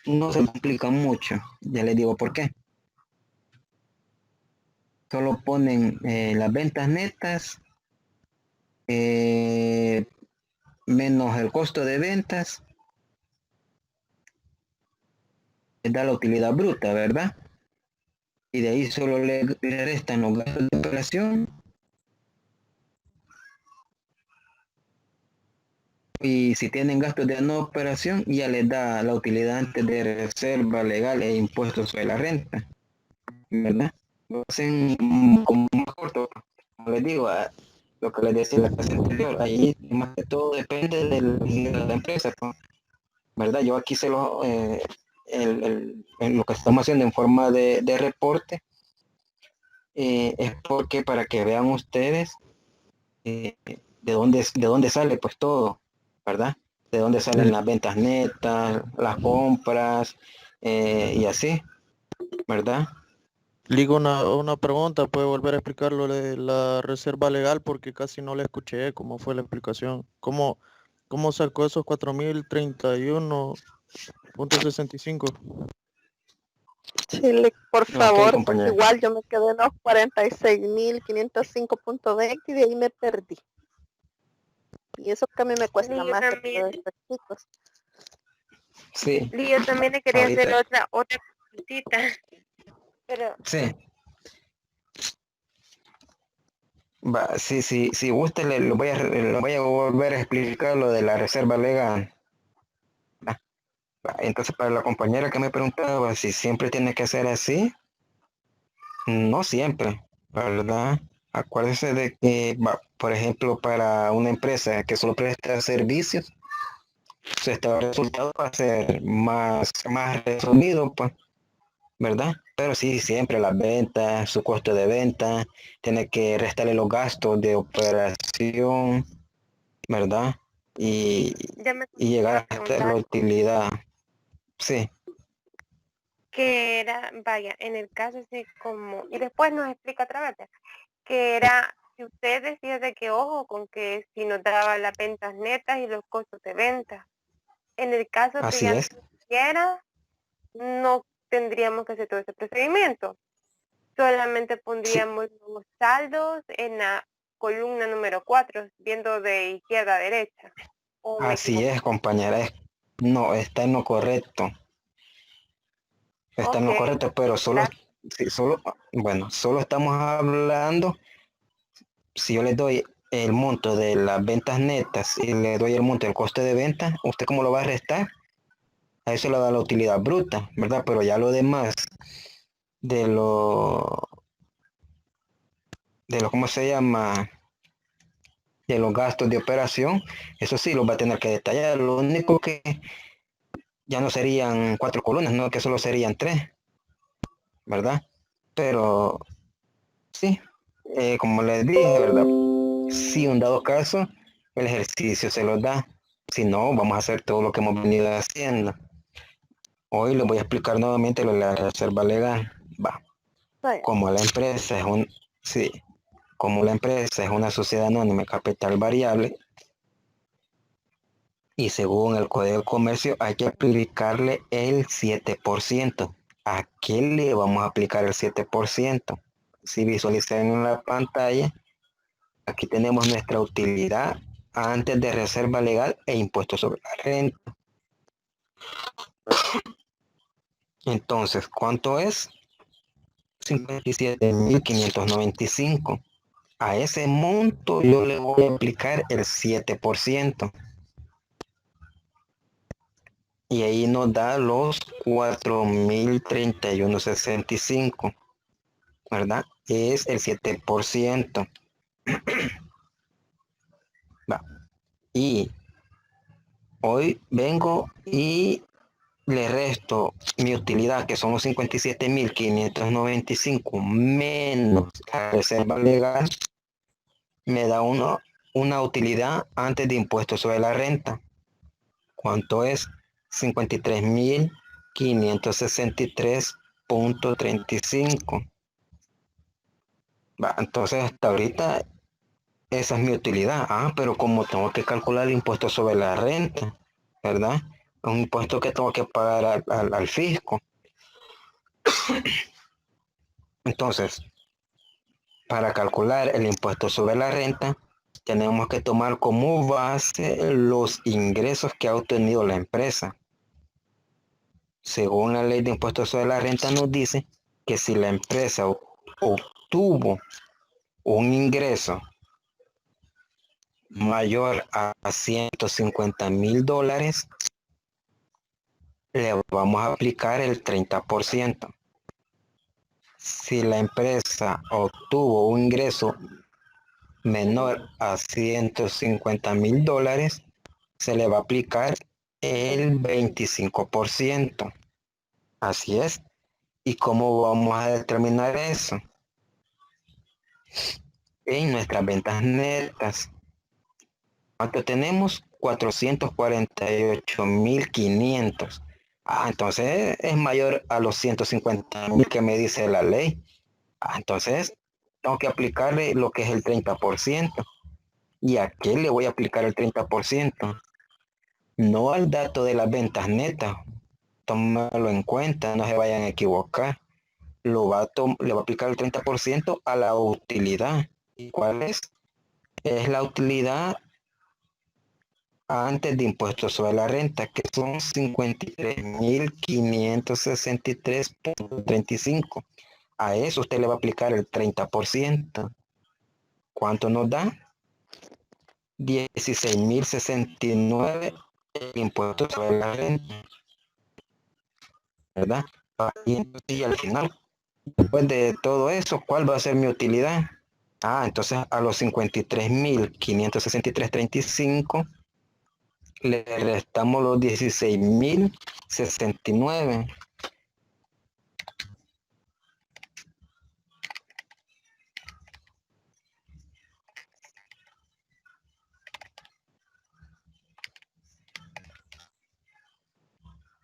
No se complica mucho. Ya les digo por qué. Solo ponen las ventas netas menos el costo de ventas, da la utilidad bruta, ¿verdad? Y de ahí solo le restan los gastos de operación. Y si tienen gastos de no operación, ya les da la utilidad antes de reserva legal e impuestos sobre la renta, ¿verdad? Lo hacen como más corto, como les digo, lo que les decía en la clase anterior, ahí más que todo depende de la empresa, ¿verdad? Yo aquí se lo, lo que estamos haciendo en forma de reporte, es porque para que vean ustedes de dónde sale pues todo, ¿verdad? De dónde salen las ventas netas, las compras y así, ¿verdad? Ligo, una pregunta, ¿puede volver a explicar lo de la reserva legal? Porque casi no le escuché cómo fue la explicación. ¿Cómo sacó esos 4.031.65? Chile, por Ok, favor, porque compañero. igual yo me quedé en los 46.505.20 y de ahí me perdí. Y eso que a mí me cuesta Yo más que también, los chicos. Sí, yo también le quería hacer ahorita. otra cosita, pero Sí. Va, sí, sí, si gusta lo voy a volver a explicar lo de la reserva legal. Va, va. Entonces, para la compañera que me preguntaba si siempre tiene que ser así, no siempre, ¿verdad? Acuérdese de que, por ejemplo, para una empresa que solo presta servicios, su estado de resultados va a ser más resumido, pues, ¿verdad? Pero sí, siempre las ventas, su costo de venta, tiene que restarle los gastos de operación, ¿verdad? Y, ya me y iba llegar a hasta la preguntar utilidad. Sí, que era, vaya, en el caso así como, y después nos explica otra vez, que era, si usted decía de que ojo con que si nos daba las ventas netas y los costos de venta, en el caso que así ya no es. quiera, no tendríamos que hacer todo ese procedimiento. Solamente Sí, pondríamos los saldos en la columna número 4 viendo de izquierda a derecha. ¿O me así equivoco? es, compañera. No, está en lo correcto. Está en Ok, lo correcto, pero gracias. sí, bueno, solo estamos hablando, si yo le doy el monto de las ventas netas y le doy el monto del coste de venta, ¿usted cómo lo va a restar? A eso le da la utilidad bruta, ¿verdad? Pero ya lo demás de ¿cómo se llama? De los gastos de operación, eso sí lo va a tener que detallar. Lo único que ya no serían 4 columnas, no, que solo serían 3, ¿verdad? Pero sí, como les dije, ¿verdad? Si un dado caso, el ejercicio se los da. Si no, vamos a hacer todo lo que hemos venido haciendo. Hoy les voy a explicar nuevamente lo de la reserva legal. Va. Vaya. Como la empresa es como la empresa es una sociedad anónima de capital variable y según el Código de Comercio hay que aplicarle el 7%. ¿A qué le vamos a aplicar el 7%? Si visualizan en la pantalla, aquí tenemos nuestra utilidad antes de reserva legal e impuestos sobre la renta. Entonces, ¿cuánto es? 57.595. A ese monto yo le voy a aplicar el 7%. Y ahí nos da los 4.031.65, ¿verdad? Es el 7%. Va. Y hoy vengo y le resto mi utilidad, que son los 57.595 menos la reserva legal, me da una utilidad antes de impuestos sobre la renta. ¿Cuánto es? 53.563.35. Va, entonces hasta ahorita esa es mi utilidad. Pero como tengo que calcular el impuesto sobre la renta, ¿verdad? Un impuesto que tengo que pagar al fisco. Entonces, para calcular el impuesto sobre la renta, tenemos que tomar como base los ingresos que ha obtenido la empresa. Según la ley de impuestos sobre la renta nos dice que si la empresa obtuvo un ingreso mayor a $150,000, le vamos a aplicar el 30%. Si la empresa obtuvo un ingreso menor a $150,000, se le va a aplicar el 25%. Así es. ¿Y cómo vamos a determinar eso? En nuestras ventas netas. ¿Cuánto tenemos? 448.500. Entonces es mayor a los 150,000 que me dice la ley. Entonces tengo que aplicarle lo que es el 30%. ¿Y a qué le voy a aplicar el 30%? No al dato de las ventas netas. Tómalo en cuenta, no se vayan a equivocar. Le va a aplicar el 30% a la utilidad. ¿Y cuál es? Es la utilidad antes de impuestos sobre la renta, que son 53.563.35. A eso usted le va a aplicar el 30%. ¿Cuánto nos da? 16.069 impuestos sobre la renta, ¿verdad? Y al final, después de todo eso, ¿cuál va a ser mi utilidad? Entonces a los 53.563.35 le restamos los 16.069.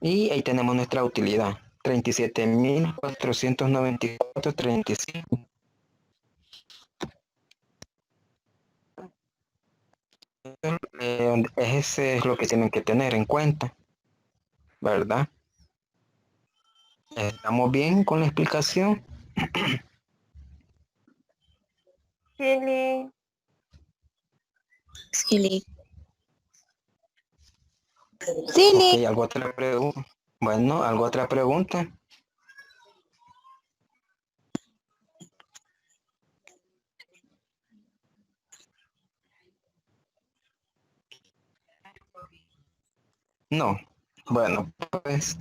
Y ahí tenemos nuestra utilidad, 37.494.35. Ese es lo que tienen que tener en cuenta, ¿verdad? ¿Estamos bien con la explicación? Chile, Sí, Ok, ¿algo otra pregunta? Bueno, ¿algo otra pregunta? No. Bueno, pues,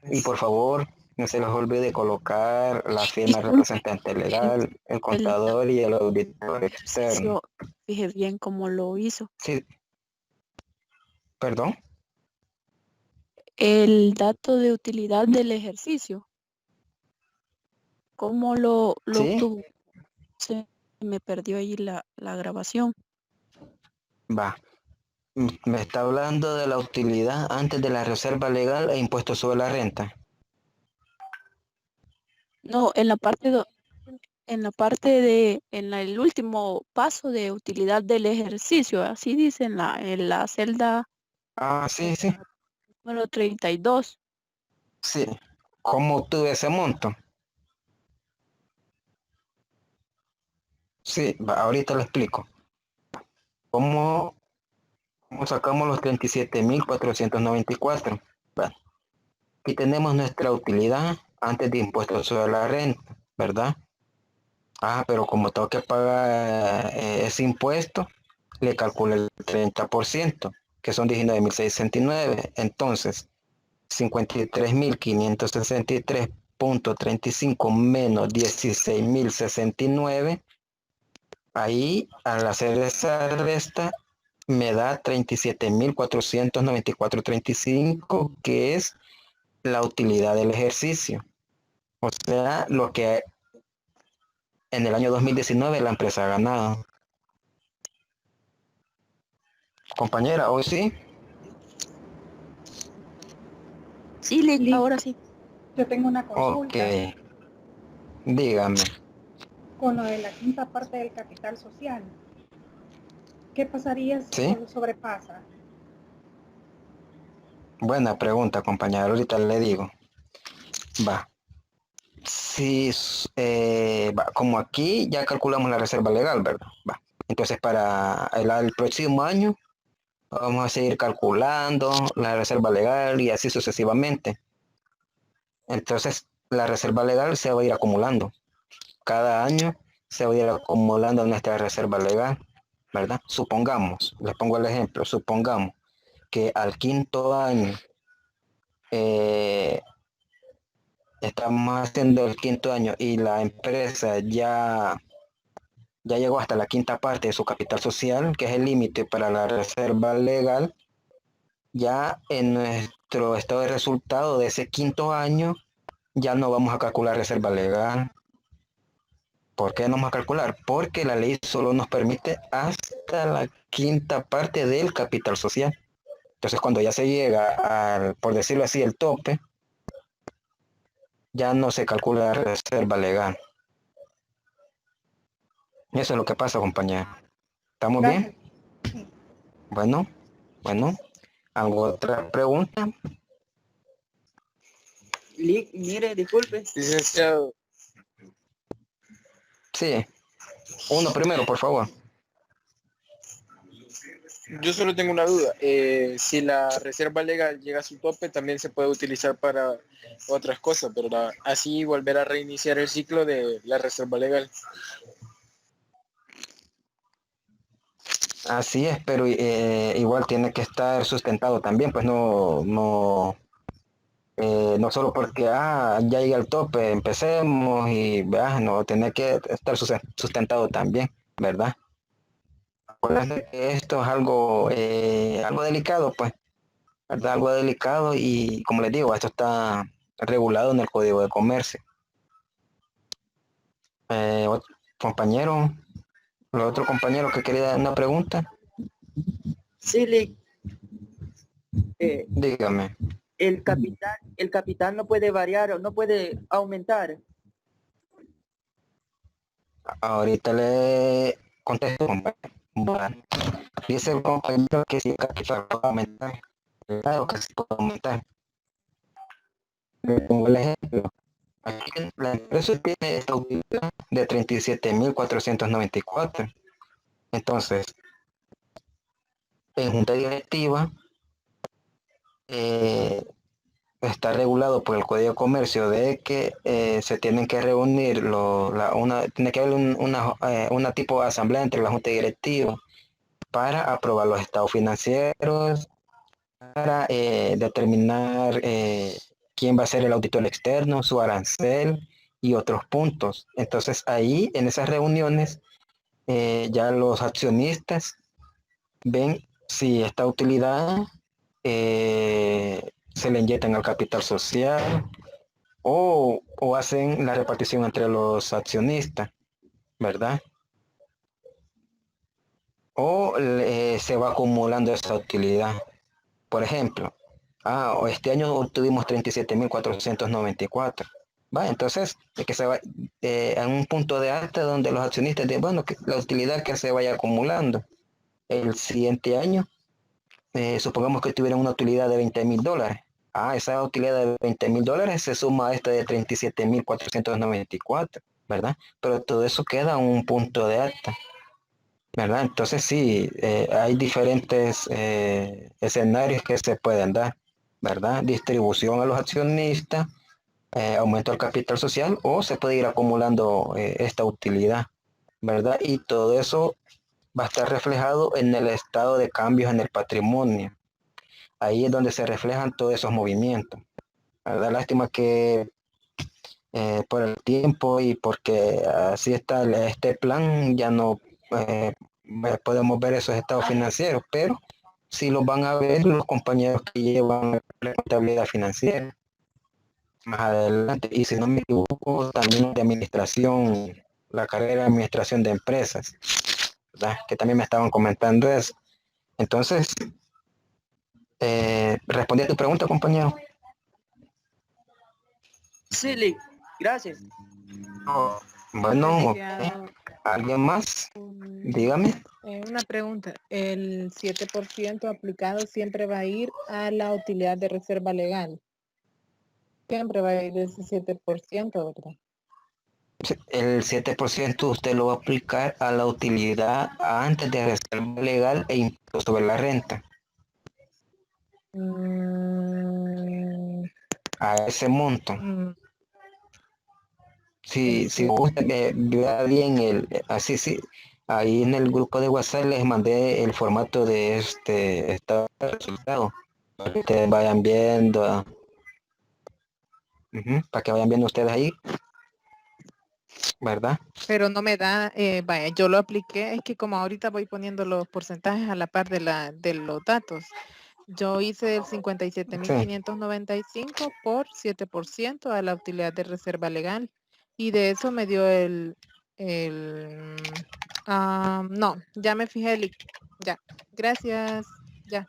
y por favor, no se les olvide colocar la firma del representante legal, el contador y el auditor externo. Fije bien cómo lo hizo. Sí. ¿Perdón? El dato de utilidad del ejercicio. ¿Cómo lo Sí. obtuvo? Se me perdió ahí la grabación. Va. Me está hablando de la utilidad antes de la reserva legal e impuesto sobre la renta. No, en el último paso de utilidad del ejercicio, así dice en la celda Ah, sí, sí, número 32. sí. ¿Cómo obtuve ese monto? Sí, ahorita lo explico. ¿Cómo, cómo sacamos los 37.494? Bueno, aquí tenemos nuestra utilidad antes de impuestos sobre la renta, ¿verdad? Ah, pero como tengo que pagar ese impuesto, le calculo el 30%, que son 19.669. Entonces, 53.563.35 menos 16.069. Ahí, al hacer esa resta, me da 37.494.35, que es la utilidad del ejercicio. O sea, lo que en el año 2019 la empresa ha ganado. Compañera, hoy sí. Sí, Lick, ahora sí. Yo tengo una Ok, consulta dígame. con lo de la quinta parte del capital social. ¿Qué pasaría si ¿Sí? solo sobrepasa? Buena pregunta, compañera. Ahorita le digo. Va. Si, como aquí ya calculamos la reserva legal, ¿verdad? Va. Entonces, para el próximo año, vamos a seguir calculando la reserva legal y así sucesivamente. Entonces, la reserva legal se va a ir acumulando. Cada año se va a ir acumulando nuestra reserva legal, ¿verdad? Supongamos, les pongo el ejemplo, supongamos que al quinto año eh, estamos haciendo el quinto año y la empresa ya llegó hasta la quinta parte de su capital social, que es el límite para la reserva legal. Ya en nuestro estado de resultado de ese quinto año ya no vamos a calcular reserva legal. ¿Por qué no vamos a calcular? Porque la ley solo nos permite hasta la quinta parte del capital social. Entonces, cuando ya se llega al, por decirlo así, el tope, ya no se calcula reserva legal. Eso es lo que pasa, compañero. ¿Estamos Gracias. bien? Bueno, bueno. ¿Alguna otra pregunta? Lick, mire, disculpe. Licenciado, Sí. Uno primero, por favor. yo solo tengo una duda. Si la reserva legal llega a su tope, también se puede utilizar para otras cosas, ¿verdad? Así volver a reiniciar el ciclo de la reserva legal. Así es, pero igual tiene que estar sustentado también, pues no solo porque ya llega al tope, empecemos y no, tiene que estar sustentado también, ¿verdad? Acuérdense que esto es algo delicado, pues, ¿verdad? Algo delicado y como les digo, esto está regulado en el Código de Comercio. Compañero, los otros compañeros que quería una pregunta, Sí, Lick, dígame. el capital no puede variar o no puede aumentar. Ahorita le contesto, compañero. Bueno, dice el compañero que si el capital puede aumentar. Claro que sí puede aumentar. Le pongo el ejemplo. Aquí la empresa tiene esta utilidad de 37.494. Entonces, en junta directiva está regulado por el Código de Comercio de que se tienen que reunir, tiene que haber una tipo de asamblea entre la junta directiva para aprobar los estados financieros, para determinar quién va a ser el auditor externo, su arancel y otros puntos. Entonces ahí, en esas reuniones, ya los accionistas ven si esta utilidad se le inyectan al capital social o hacen la repartición entre los accionistas, ¿verdad? o se va acumulando esa utilidad. Por ejemplo, este año obtuvimos 37.494. Va, entonces, de que se va en un punto de alta donde los accionistas de, bueno, que la utilidad que se vaya acumulando. El siguiente año, supongamos que tuvieran una utilidad de $20,000. Esa utilidad de $20,000 se suma a esta de 37.494, ¿verdad? Pero todo eso queda en un punto de alta, ¿verdad? Entonces sí, hay diferentes escenarios que se pueden dar, ¿verdad? Distribución a los accionistas, aumento del capital social, o se puede ir acumulando esta utilidad, ¿verdad? Y todo eso va a estar reflejado en el estado de cambios en el patrimonio. Ahí es donde se reflejan todos esos movimientos. ¿Verdad? Lástima que por el tiempo y porque así está este plan, ya no podemos ver esos estados financieros, pero sí los van a ver los compañeros que llevan la contabilidad financiera más adelante. Y si no me equivoco, también de administración, la carrera de administración de empresas, ¿verdad? Que también me estaban comentando eso. Entonces, respondí a tu pregunta, compañero. Sí, Lick, gracias. Bueno, Licenciado, ¿alguien más? Dígame. Una pregunta. El 7% aplicado siempre va a ir a la utilidad de reserva legal. Siempre va a ir ese 7%, ¿verdad? El 7% usted lo va a aplicar a la utilidad antes de reserva legal e impuesto sobre la renta. A ese monto. Si usted vea bien así sí, ahí en el grupo de WhatsApp les mandé el formato de este estado de resultado para que ustedes vayan viendo, para que vayan viendo ustedes ahí, ¿verdad? Pero no me da, vaya, yo lo apliqué, es que como ahorita voy poniendo los porcentajes a la par de los datos. Yo hice el 57.595 por 7% a la utilidad de reserva legal. Y de eso me dio no, ya me fijé, ya, gracias, ya.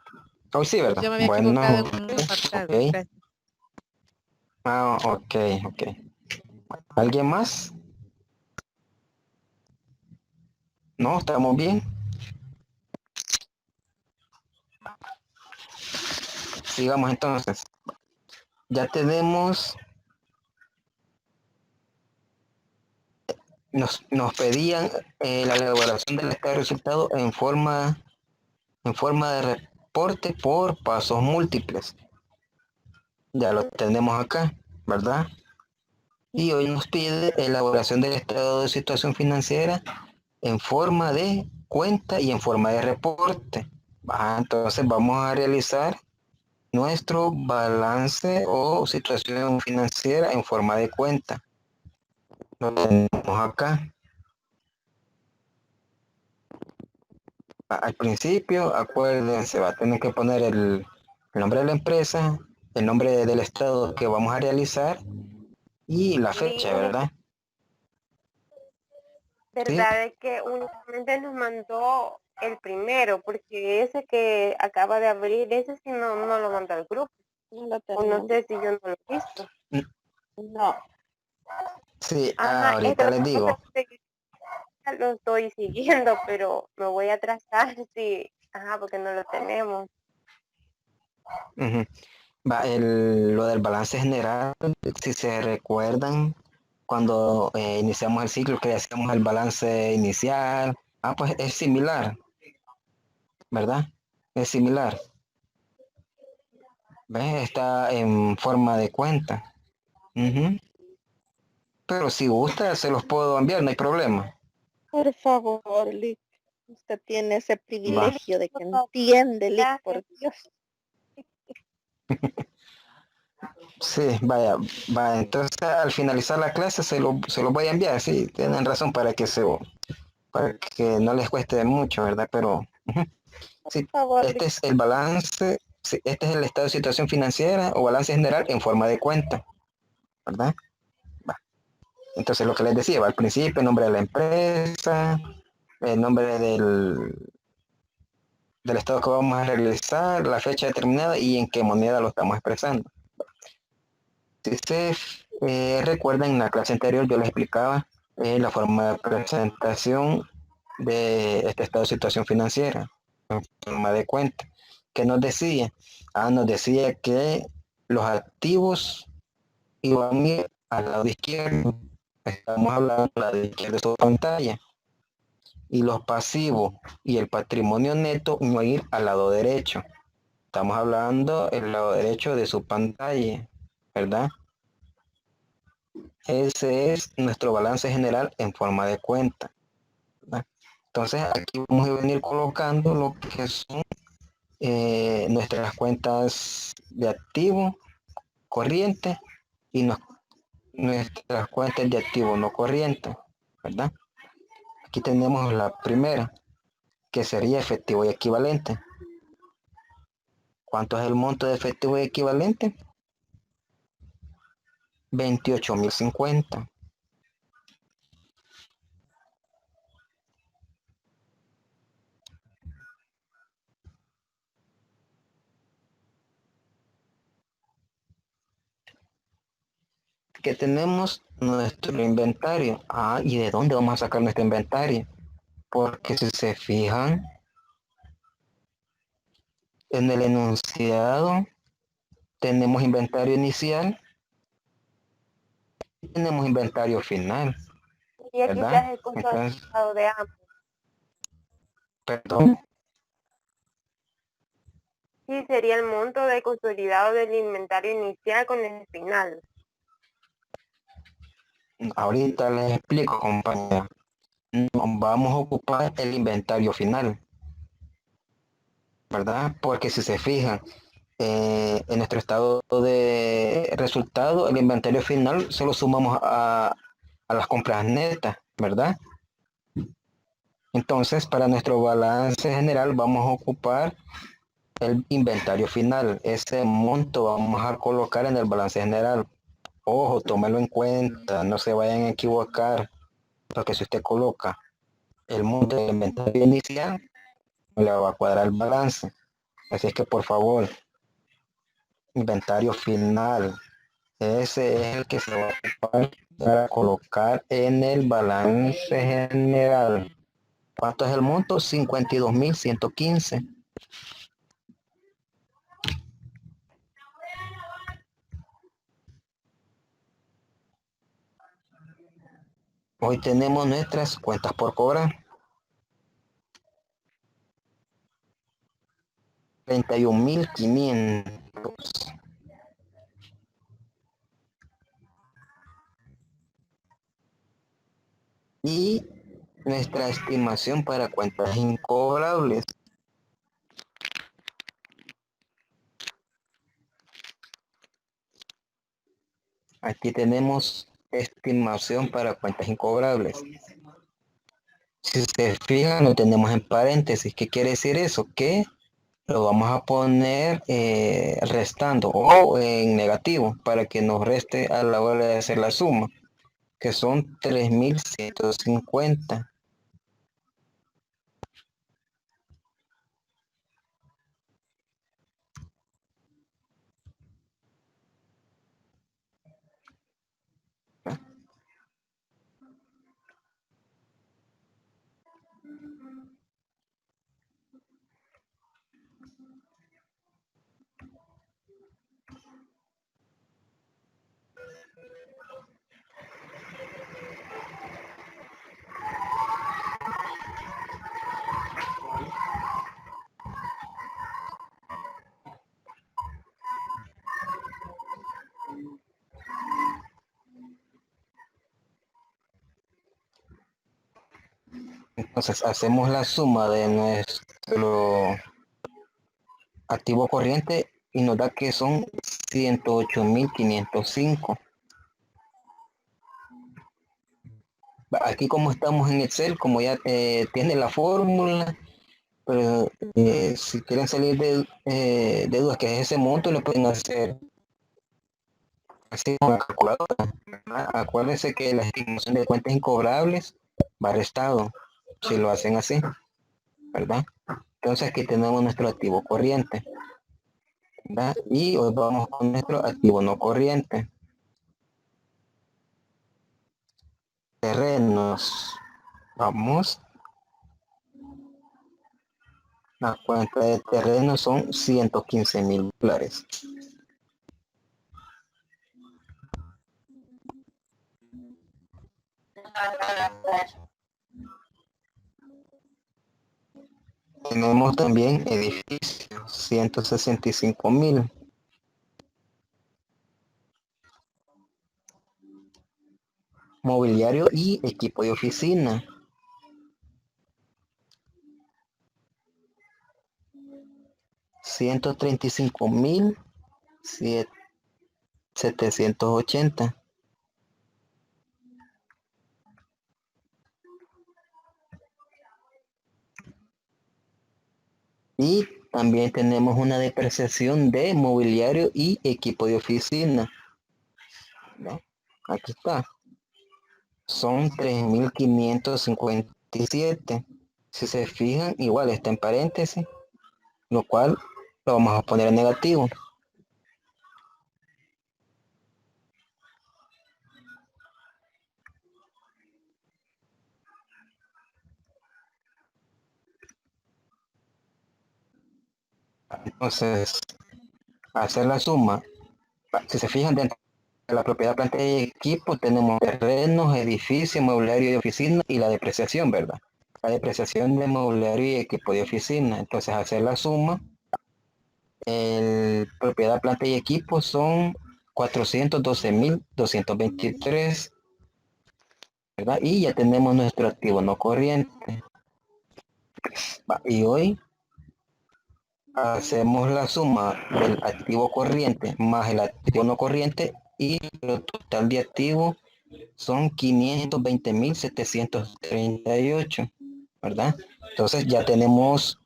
Hoy sí, ¿verdad? Yo me había equivocado en un apartado, gracias. Ok. ¿Alguien más? No, estamos bien. Sigamos entonces. Ya tenemos, nos pedían la elaboración del estado de resultado en forma de reporte por pasos múltiples. Ya lo tenemos acá, ¿verdad? Y hoy nos pide elaboración del estado de situación financiera en forma de cuenta y en forma de reporte. Entonces vamos a realizar nuestro balance o situación financiera en forma de cuenta. Lo tenemos acá. Al principio, acuérdense, va a tener que poner el nombre de la empresa, el nombre del estado que vamos a realizar y la fecha, ¿verdad? ¿Verdad? Es que únicamente nos mandó el primero, porque ese que acaba de abrir, ese sí no lo mandó al grupo. O no sé si yo no lo he visto. No. Sí, Ajá, ahorita les digo. Lo estoy siguiendo, pero me voy a atrasar porque no lo tenemos. Lo del balance general, si se recuerdan, cuando iniciamos el ciclo que hacemos el balance inicial, pues es similar, ¿verdad? Es similar. ¿Ves? Está en forma de cuenta. Pero si gusta, se los puedo enviar, no hay problema. Por favor, Lick. Usted tiene ese privilegio de que entiende, Lick, por Dios. Sí, vaya, entonces al finalizar la clase se lo voy a enviar, sí, tienen razón para que no les cueste mucho, ¿verdad? Pero sí, este es el balance, sí, este es el estado de situación financiera o balance general en forma de cuenta, ¿verdad? Entonces lo que les decía, al principio, el nombre de la empresa, el nombre del estado que vamos a realizar, la fecha determinada y en qué moneda lo estamos expresando. Si se recuerdan, en la clase anterior yo les explicaba la forma de presentación de este estado de situación financiera, en forma de cuenta. ¿Qué nos decía? Nos decía que los activos iban a ir al lado izquierdo. Estamos hablando del lado izquierdo de su pantalla. Y los pasivos y el patrimonio neto iban a ir al lado derecho. Estamos hablando del lado derecho de su pantalla, ¿verdad? Ese es nuestro balance general en forma de cuenta, ¿verdad? Entonces aquí vamos a venir colocando lo que son nuestras cuentas de activo corriente y nuestras cuentas de activo no corriente, ¿verdad? Aquí tenemos la primera, que sería efectivo y equivalente. ¿Cuánto es el monto de efectivo y equivalente? 28.050. Que tenemos nuestro inventario. ¿Y de dónde vamos a sacar nuestro inventario? Porque si se fijan en el enunciado, tenemos inventario inicial y tenemos inventario final, Y aquí ¿verdad? está el Entonces, consolidado de ambos. perdón. Sí, sería el monto de consolidado del inventario inicial con el final. Ahorita les explico, compañera. Vamos a ocupar el inventario final, ¿verdad? Porque si se fijan, en nuestro estado de resultado, el inventario final solo sumamos a las compras netas, ¿verdad? Entonces, para nuestro balance general vamos a ocupar el inventario final. Ese monto vamos a colocar en el balance general. Ojo, tómelo en cuenta, no se vayan a equivocar, porque si usted coloca el monto del inventario inicial, le va a cuadrar el balance. Así es que por favor, inventario final, ese es el que se va a ocupar para colocar en el balance general. ¿Cuánto es el monto? 52.115. Hoy tenemos nuestras cuentas por cobrar. 31.500. Y nuestra estimación para cuentas incobrables. Aquí tenemos estimación para cuentas incobrables. Si se fijan, lo tenemos en paréntesis. ¿Qué quiere decir eso? Que lo vamos a poner restando o en negativo para que nos reste a la hora de hacer la suma, que son 3.150. Entonces hacemos la suma de nuestro activo corriente y nos da que son 108.505. Aquí como estamos en Excel, como ya tiene la fórmula, pero si quieren salir de dudas que es ese monto, lo pueden hacer así con la calculadora, ¿verdad? Acuérdense que la estimación de cuentas incobrables va restado si lo hacen así, ¿verdad? Entonces aquí tenemos nuestro activo corriente, ¿verdad? Y hoy vamos con nuestro activo no corriente. Terrenos. Vamos. La cuenta de terreno son $115,000. Tenemos también edificios, 165,000. Mobiliario y equipo de oficina. $135,780. Y también tenemos una depreciación de mobiliario y equipo de oficina, ¿no? Aquí está. Son 3,557. Si se fijan, igual está en paréntesis, lo cual lo vamos a poner en negativo. Entonces, hacer la suma, si se fijan dentro de la propiedad, planta y equipo, tenemos terrenos, edificios, mobiliario y oficina y la depreciación, ¿verdad? La depreciación de mobiliario y equipo de oficina. Entonces, hacer la suma, el propiedad, planta y equipo son 412,223, ¿verdad? Y ya tenemos nuestro activo no corriente. Y hoy hacemos la suma del activo corriente más el activo no corriente y el total de activos son 520,738, ¿verdad? Entonces ya tenemos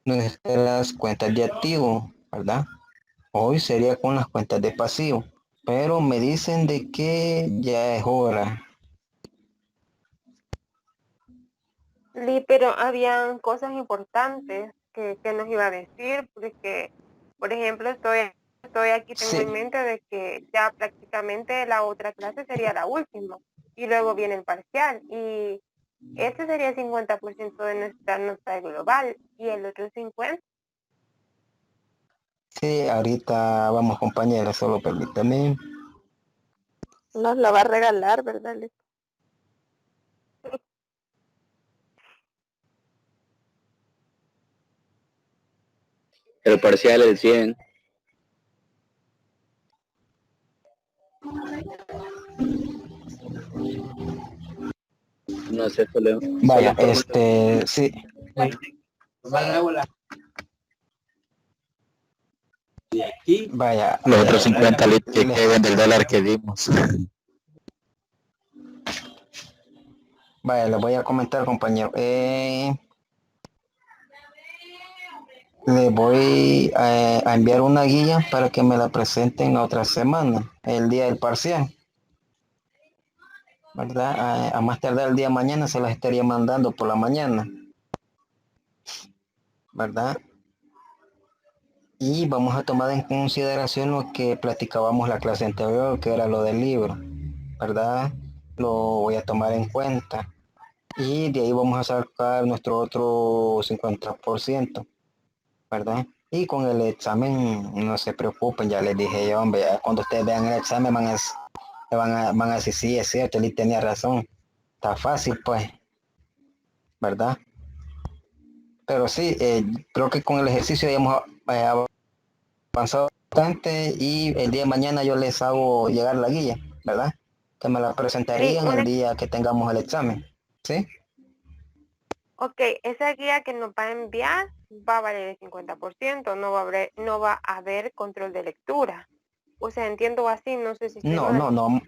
nuestras cuentas de activo, ¿verdad? Hoy sería con las cuentas de pasivo, pero me dicen de que ya es hora. Pero habían cosas importantes que nos iba a decir, porque, por ejemplo, estoy aquí, tengo Sí. en mente de que ya prácticamente la otra clase sería la última, y luego viene el parcial, y este sería 50% de nuestra nota global, y el otro 50%. Sí, ahorita vamos compañeras, solo permítame. Nos lo va a regalar, ¿verdad, Liz? El parcial el 100. No sé, Vaya, sí. Vaya. Los otros 50 litros que quedan del dólar que dimos. Vaya, les voy a comentar, compañero. Le voy a enviar una guía para que me la presenten la otra semana, el día del parcial, ¿verdad? A más tardar el día de mañana se las estaría mandando por la mañana, ¿verdad? Y vamos a tomar en consideración lo que platicábamos la clase anterior, que era lo del libro, ¿verdad? Lo voy a tomar en cuenta. Y de ahí vamos a sacar nuestro otro 50%, ¿verdad? Y con el examen no se preocupen, ya les dije yo, hombre, ya cuando ustedes vean el examen van a decir, sí, es cierto, él tenía razón, está fácil pues, ¿verdad? Pero sí, creo que con el ejercicio ya hemos avanzado bastante y el día de mañana yo les hago llegar la guía, ¿verdad? Que me la presentarían el día que tengamos el examen, ¿sí? Ok, esa guía que nos va a enviar va a valer el 50%, no va a haber control de lectura. O sea, entiendo así, no sé si estoy mal. No.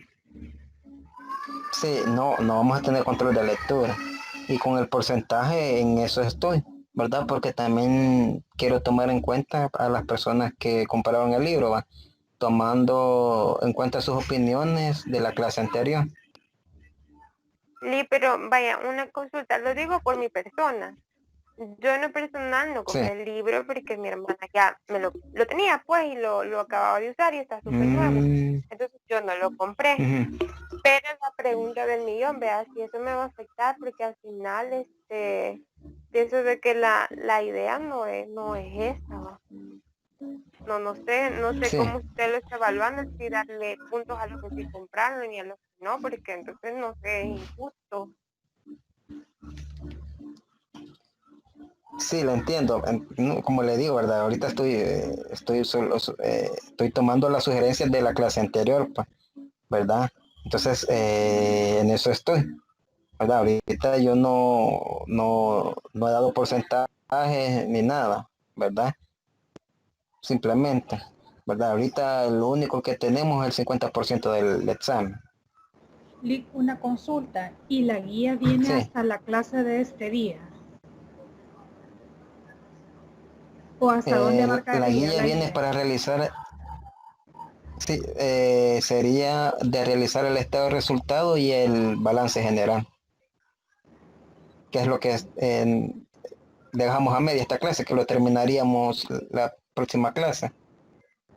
Sí, no vamos a tener control de lectura. Y con el porcentaje en eso estoy, ¿verdad? Porque también quiero tomar en cuenta a las personas que compraron el libro, ¿va? Tomando en cuenta sus opiniones de la clase anterior. Pero vaya, una consulta, lo digo por mi persona. yo en lo personal no Sí. compré el libro porque mi hermana ya me lo tenía pues y lo acababa de usar y está súper nuevo. Entonces yo no lo compré. Ujú. Pero la pregunta del millón, vea, si eso me va a afectar porque al final pienso de que la idea no es esta, ¿va? No sé Sí. cómo usted lo está evaluando, si darle puntos a los que sí compraron y a los que no, porque entonces no sé, es injusto. Sí, lo entiendo. No, como le digo, ¿verdad? Ahorita estoy tomando las sugerencias de la clase anterior, pues, ¿verdad? Entonces, en eso estoy, ¿verdad? Ahorita yo no he dado porcentajes ni nada, ¿verdad? Simplemente, ¿verdad? Ahorita lo único que tenemos es el 50% del examen. Lick, una consulta. ¿Y la guía viene Sí. hasta la clase de este día? ¿O hasta dónde La abarcaría guía la viene guía? para realizar, sí, sería de realizar el estado de resultado y el balance general, que es lo que dejamos a media esta clase, que lo terminaríamos la próxima clase.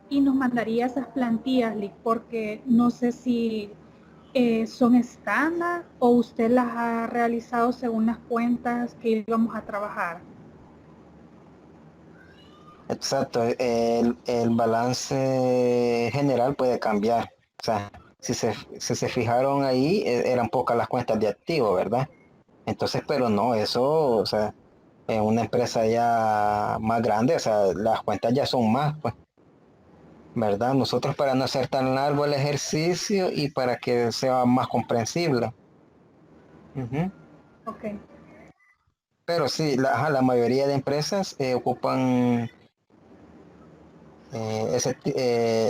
Y nos mandaría esas plantillas, Lick, porque no sé si son estándar o usted las ha realizado según las cuentas que íbamos a trabajar. Exacto, el balance general puede cambiar. O sea, si se fijaron ahí, eran pocas las cuentas de activo, ¿verdad? Entonces, pero no, eso, o sea, en una empresa ya más grande, o sea, las cuentas ya son más, pues, ¿verdad? Nosotros para no hacer tan largo el ejercicio y para que sea más comprensible. Ujú. Ok. Pero sí, la mayoría de empresas ocupan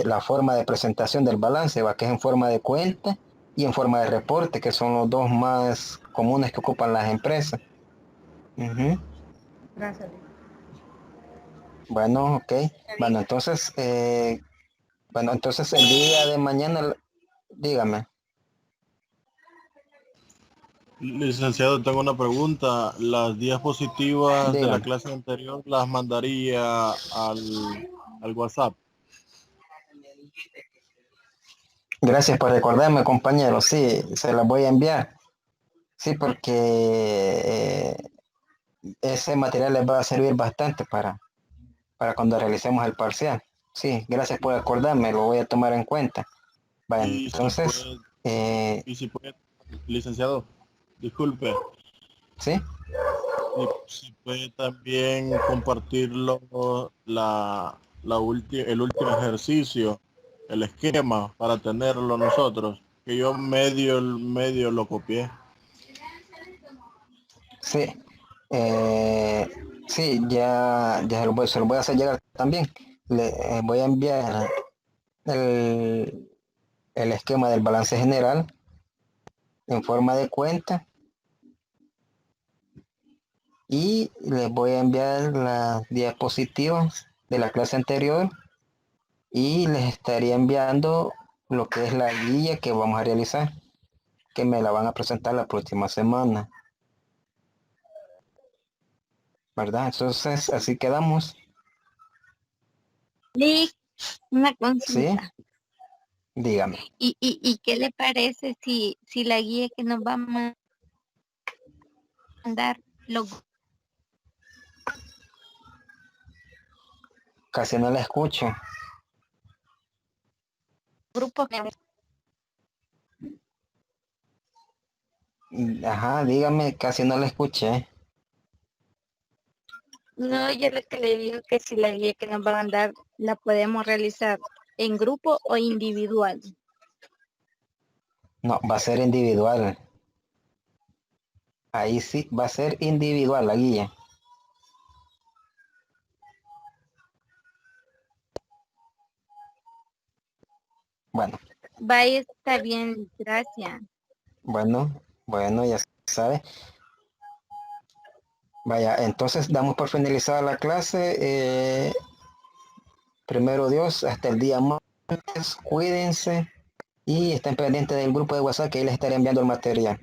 la forma de presentación del balance, ¿va? Que es en forma de cuenta y en forma de reporte, que son los dos más comunes que ocupan las empresas. Ujú. Gracias, Lick. Bueno, ok. Bueno, entonces el día de mañana, dígame. Licenciado, tengo una pregunta. Las diapositivas de la Dígame. clase anterior las mandaría al WhatsApp. Gracias por recordarme, compañero. Sí, se las voy a enviar. Sí, porque ese material les va a servir bastante para cuando realicemos el parcial. Sí, gracias por acordarme, lo voy a tomar en cuenta. Vale, Y entonces, si puede, licenciado, disculpe, ¿sí? si puede también compartirlo el último ejercicio, el esquema para tenerlo nosotros, que yo medio lo copié. Sí, sí, ya se lo voy a hacer llegar también. Le voy a enviar el esquema del balance general en forma de cuenta y les voy a enviar las diapositivas de la clase anterior y les estaría enviando lo que es la guía que vamos a realizar, que me la van a presentar la próxima semana, ¿verdad? Entonces, así quedamos. Lick, una ¿Sí? consulta. Dígame. ¿Y qué le parece si la guía que nos va a mandar los Casi no la escucho. grupos? Ajá, dígame, casi no la escuché. No, yo lo que le digo que si la guía que nos va a mandar la podemos realizar en grupo o individual. No, va a ser individual. Ahí sí, va a ser individual la guía. Bueno, Vaya, está bien, gracias. bueno, ya sabe. Vaya, entonces damos por finalizada la clase. Primero Dios, hasta el día martes, cuídense y estén pendientes del grupo de WhatsApp que ahí les estaré enviando el material.